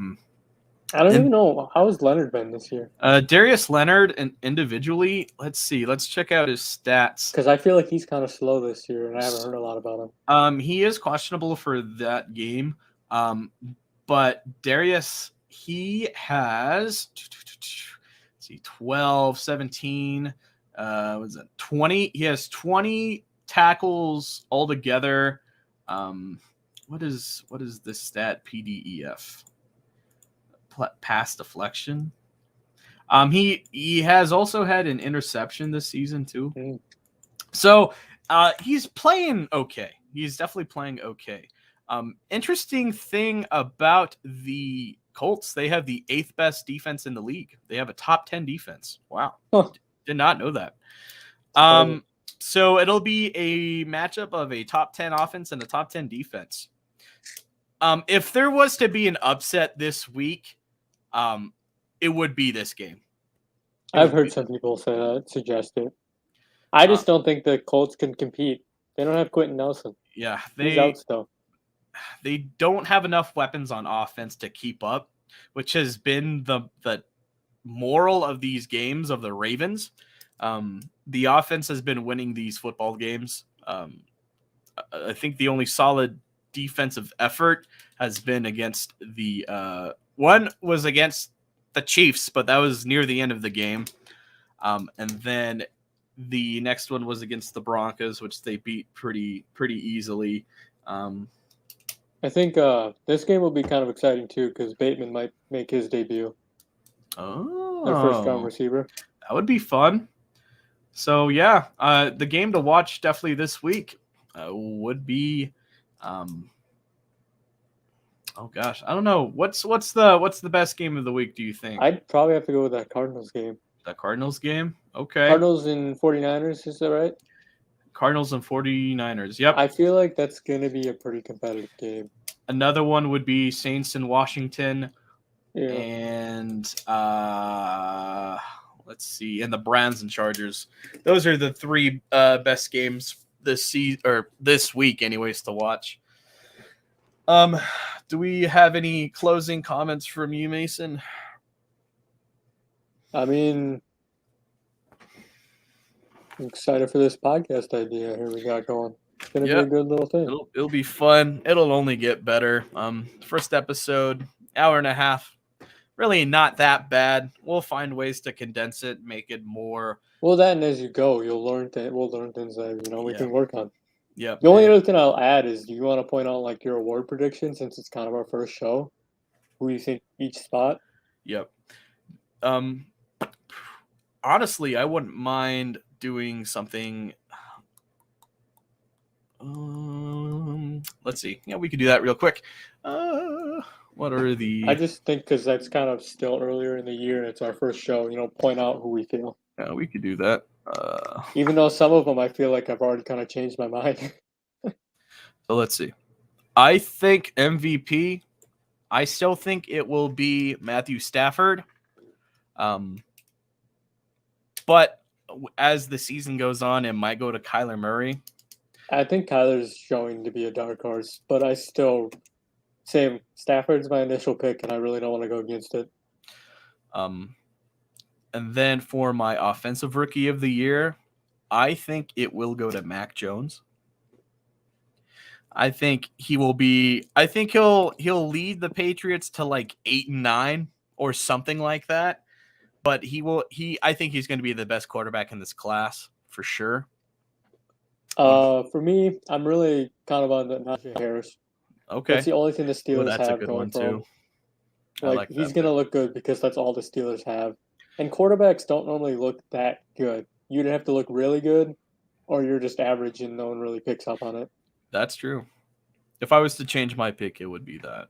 don't even know how has Leonard been this year. Darius Leonard and individually, let's see. Let's check out his stats. Because I feel like he's kind of slow this year, and I haven't heard a lot about him. He is questionable for that game. But Darius, he has 12, 17. Was it 20? He has 20 tackles altogether. What is this stat? PDEF. Pass deflection. He has also had an interception this season too. So he's playing okay. He's definitely playing okay. Interesting thing about the Colts, they have the 8th best defense in the league. They have a top 10 defense. Wow. Huh. Did not know that. So it'll be a matchup of a top 10 offense and a top 10 defense. If there was to be an upset this week, it would be this game. I've heard some people say that, suggest it. I just don't think the Colts can compete. They don't have Quentin Nelson. Yeah, he's out still. They don't have enough weapons on offense to keep up, which has been the moral of these games of the Ravens. The offense has been winning these football games. I think the only solid defensive effort has been against the one was against the Chiefs, but that was near the end of the game. And then the next one was against the Broncos, which they beat pretty easily. I think this game will be kind of exciting too because Bateman might make his debut. Oh, their first-round receiver. That would be fun. So yeah, the game to watch definitely this week would be. Oh gosh, I don't know. What's the best game of the week? Do you think? I'd probably have to go with that Cardinals game. The Cardinals game? Okay. Cardinals and 49ers, is that right? Cardinals and 49ers. Yep. I feel like that's going to be a pretty competitive game. Another one would be Saints and Washington. Yeah. And let's see, and the Browns and Chargers. Those are the 3 best games this season or this week anyways to watch. Do we have any closing comments from you, Mason? I mean, I'm excited for this podcast idea here we got going. It's going to be a good little thing. It'll be fun. It'll only get better. First episode, hour and a half. Really not that bad. We'll find ways to condense it, make it more. Well, that and as you go, you'll learn we'll learn things that we can work on. Yeah. The only other thing I'll add is, do you want to point out like your award prediction since it's kind of our first show? Who you think each spot? Yep. Honestly, I wouldn't mind doing something. Let's see. Yeah, we could do that real quick. What are the? I just think because that's kind of still earlier in the year and it's our first show. Point out who we feel. Yeah, we could do that. Even though some of them I feel like I've already kind of changed my mind. So let's see. I think MVP. I still think it will be Matthew Stafford. But as the season goes on, it might go to Kyler Murray. I think Kyler's showing to be a dark horse, but I still say Stafford's my initial pick, and I really don't want to go against it. Um, and then for my offensive rookie of the year, I think it will go to Mac Jones. I think he will be. I think he'll lead the Patriots to like 8-9 or something like that. But he will. I think he's going to be the best quarterback in this class for sure. For me, I'm really kind of on the Najee Harris. That's Okay. the only thing the Well, Steelers that's a have good going one for too. them. I Like like he's that gonna pick. look good because that's all the Steelers have. And quarterbacks don't normally look that good. You'd have to look really good, or you're just average and no one really picks up on it. That's true. If I was to change my pick, it would be that.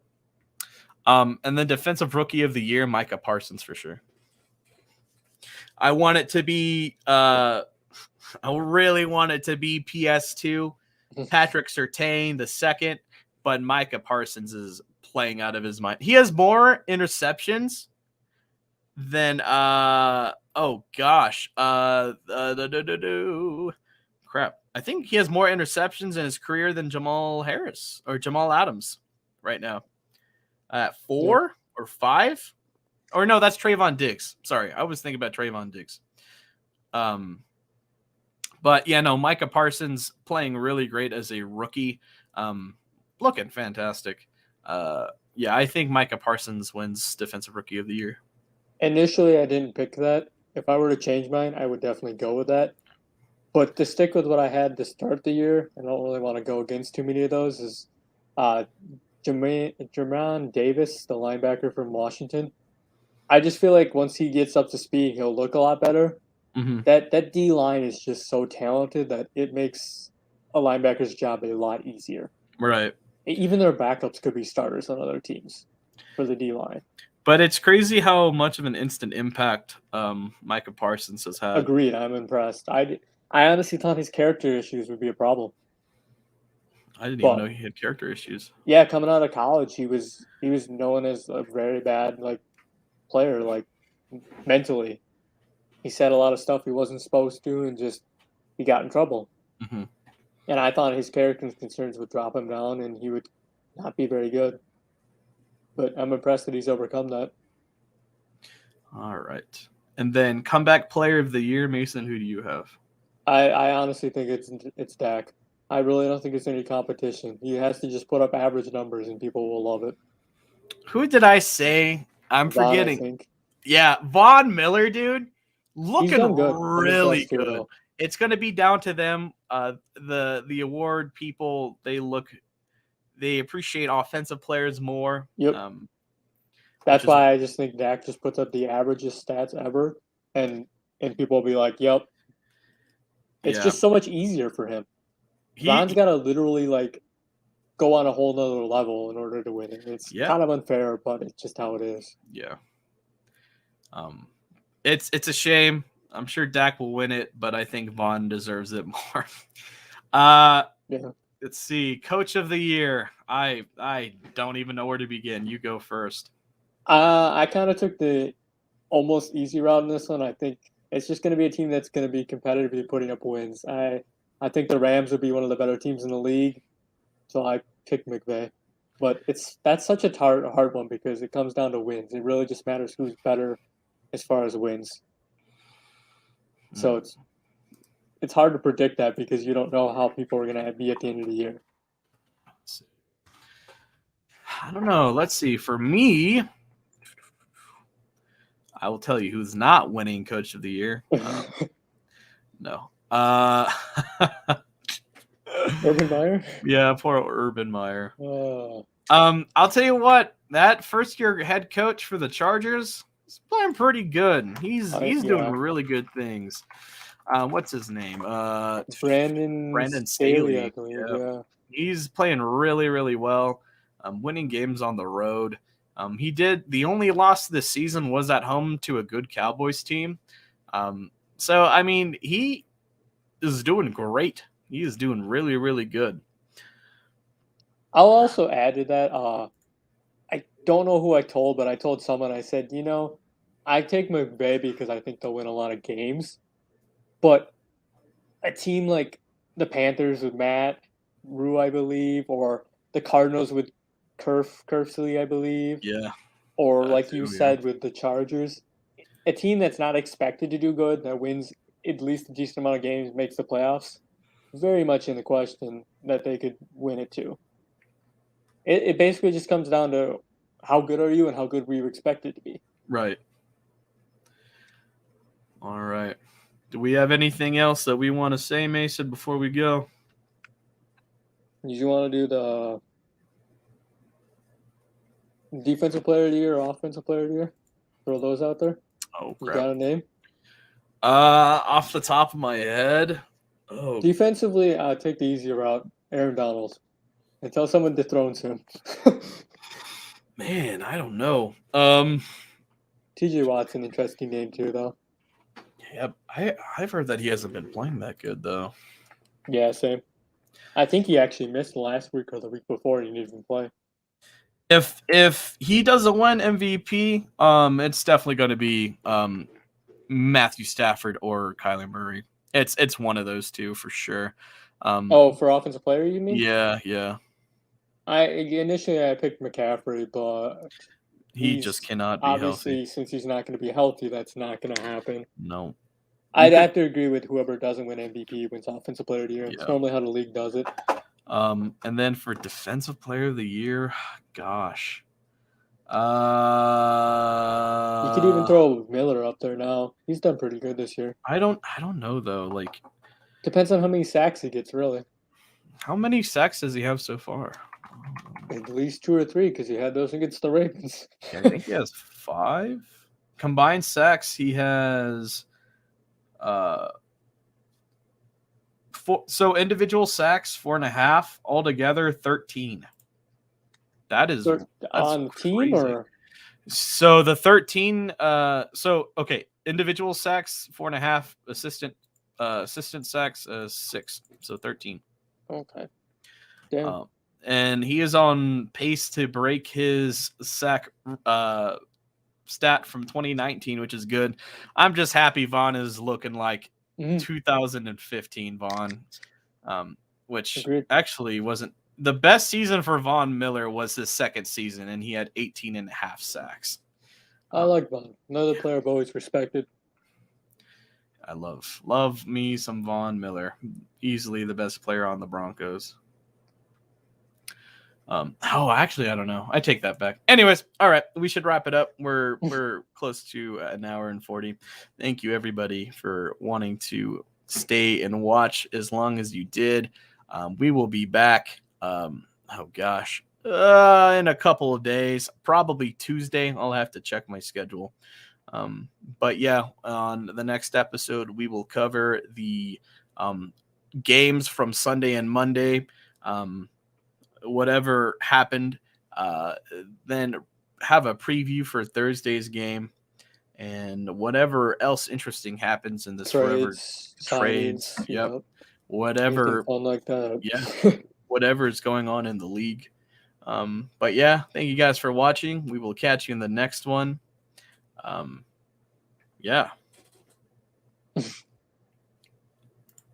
And then defensive rookie of the year, Micah Parsons for sure. I want it to be. I really want it to be PS2, Patrick Surtain the second, but Micah Parsons is playing out of his mind. He has more interceptions than oh gosh crap. I think he has more interceptions in his career than Jamal Harris or Jamal Adams right now. At Yep. 4 or 5, or no, that's Trayvon Diggs. Sorry, I was thinking about Trayvon Diggs. But yeah, no, Micah Parsons playing really great as a rookie, looking fantastic. Yeah, I think Micah Parsons wins Defensive Rookie of the Year. Initially, I didn't pick that. If I were to change mine, I would definitely go with that. But to stick with what I had to start the year, I don't really want to go against too many of those. Is uh, Jermaine Davis, the linebacker from Washington. I just feel like once he gets up to speed, he'll look a lot better. Mm-hmm. That D line is just so talented that it makes a linebacker's job a lot easier. Right. Even their backups could be starters on other teams for the D line. But it's crazy how much of an instant impact Micah Parsons has had. Agreed. I'm impressed. I honestly thought his character issues would be a problem, I didn't even know but he had character issues. yeah, coming out of college, he was known as a very bad like player, like mentally. He said a lot of stuff he wasn't supposed to, and just he got in trouble. Mm-hmm. And I thought his character concerns would drop him down, and he would not be very good. But I'm impressed that he's overcome that. All right. And then comeback player of the year, Mason, who do you have? I honestly think it's Dak. I really don't think it's any competition. He has to just put up average numbers, and people will love it. Who did I say? I'm Vaughn, I forgetting. think Yeah, Von Miller, dude. he's Looking done good. I'm really impressed too, good. though. It's going to be down to them. The award people, they appreciate offensive players more. Yep. Which That's is why I just think Dak just puts up the averagest stats ever, and people will be like, "Yep." It's yeah. just so much easier for him. Ron's He got to literally like go on a whole nother level in order to win it. It's yeah, kind of unfair, but it's just how it is. yeah. It's a shame. I'm sure Dak will win it, but I think Vaughn deserves it more. Yeah. Let's see. Coach of the year. I don't even know where to begin. You go first. I kind of took the almost easy route in this one. I think it's just going to be a team that's going to be competitively putting up wins. I think the Rams would be one of the better teams in the league, so I picked McVay. But that's such a hard one because it comes down to wins. It really just matters who's better as far as wins. So it's hard to predict that because you don't know how people are going to be at the end of the year. I don't know. Let's see. For me, I will tell you who's not winning Coach of the Year. No. Urban Meyer? Yeah, poor Urban Meyer. Oh. I'll tell you what. That first-year head coach for the Chargers is playing pretty good. He's doing really good things. What's his name? Brandon Staley, I Staley. believe. Yeah. Yeah. He's playing really, really well. Winning games on the road. He did. The only loss this season was at home to a good Cowboys team. So I mean, he is doing great. He is doing really, really good. I'll also add to that. I don't know who I told, but I told someone. I said, I take McVay because I think they'll win a lot of games, but a team like the Panthers with Matt Rue, I believe, or the Cardinals with Kerfsley, I believe, Yeah, or that like you too. Yeah. said with the Chargers. a team that's not expected to do good, that wins at least a decent amount of games, makes the playoffs, very much in the question that they could win it too. It basically just comes down to how good are you and how good were you expected to be. Right. All right. Do we have anything else that we want to say, Mason, before we go? Did you want to do the defensive player of the year or offensive player of the year? Throw those out there. Oh, You crap. got a name? Off the top of my head. Oh, Defensively, take the easy route. Aaron Donald. Until someone dethrones him. man, I don't know. TJ Watt's an interesting name too, though. Yeah, I've heard that he hasn't been playing that good though. Yeah, same. I think he actually missed last week or the week before. He didn't even play. If he doesn't win MVP, it's definitely going to be Matthew Stafford or Kyler Murray. It's one of those two for sure. For offensive player, you mean? Yeah. Initially I picked McCaffrey, but He just cannot be obviously healthy. since he's not going to be healthy, that's not going to happen. No. I'd have to agree with whoever doesn't win MVP wins offensive player of the year. It's Yeah. normally how the league does it. And then for defensive player of the year, gosh. You could even throw Miller up there now. He's done pretty good this year. I don't know though. Like, Depends on how many sacks he gets, really. how many sacks does he have so far? At least 2 or 3, because he had those against the Ravens. I think he has 5 combined sacks. He has 4. So individual sacks 4.5, altogether 13. That is So, on crazy. team or So the 13. Okay, individual sacks 4.5, assistant sacks 6, so 13. okay. Damn. And he is on pace to break his sack stat from 2019, which is good. I'm just happy Vaughn is looking like 2015 Vaughn, which Agreed. actually wasn't the best season for Von Miller. Was his second season, and he had 18.5 sacks. I like Vaughn. Another player I've always respected. I love me some Von Miller. Easily the best player on the Broncos. Actually, I don't know. I take that back. Anyways, all right, we should wrap it up. We're close to an hour and 40. Thank you everybody for wanting to stay and watch as long as you did. We will be back. In a couple of days, probably Tuesday. I'll have to check my schedule. But yeah, on the next episode, we will cover the games from Sunday and Monday. Whatever happened, then have a preview for Thursday's game, and whatever else interesting happens in this trades, yep. Whatever, fun like that. Yeah, whatever is going on in the league. But yeah, thank you guys for watching. We will catch you in the next one. Yeah.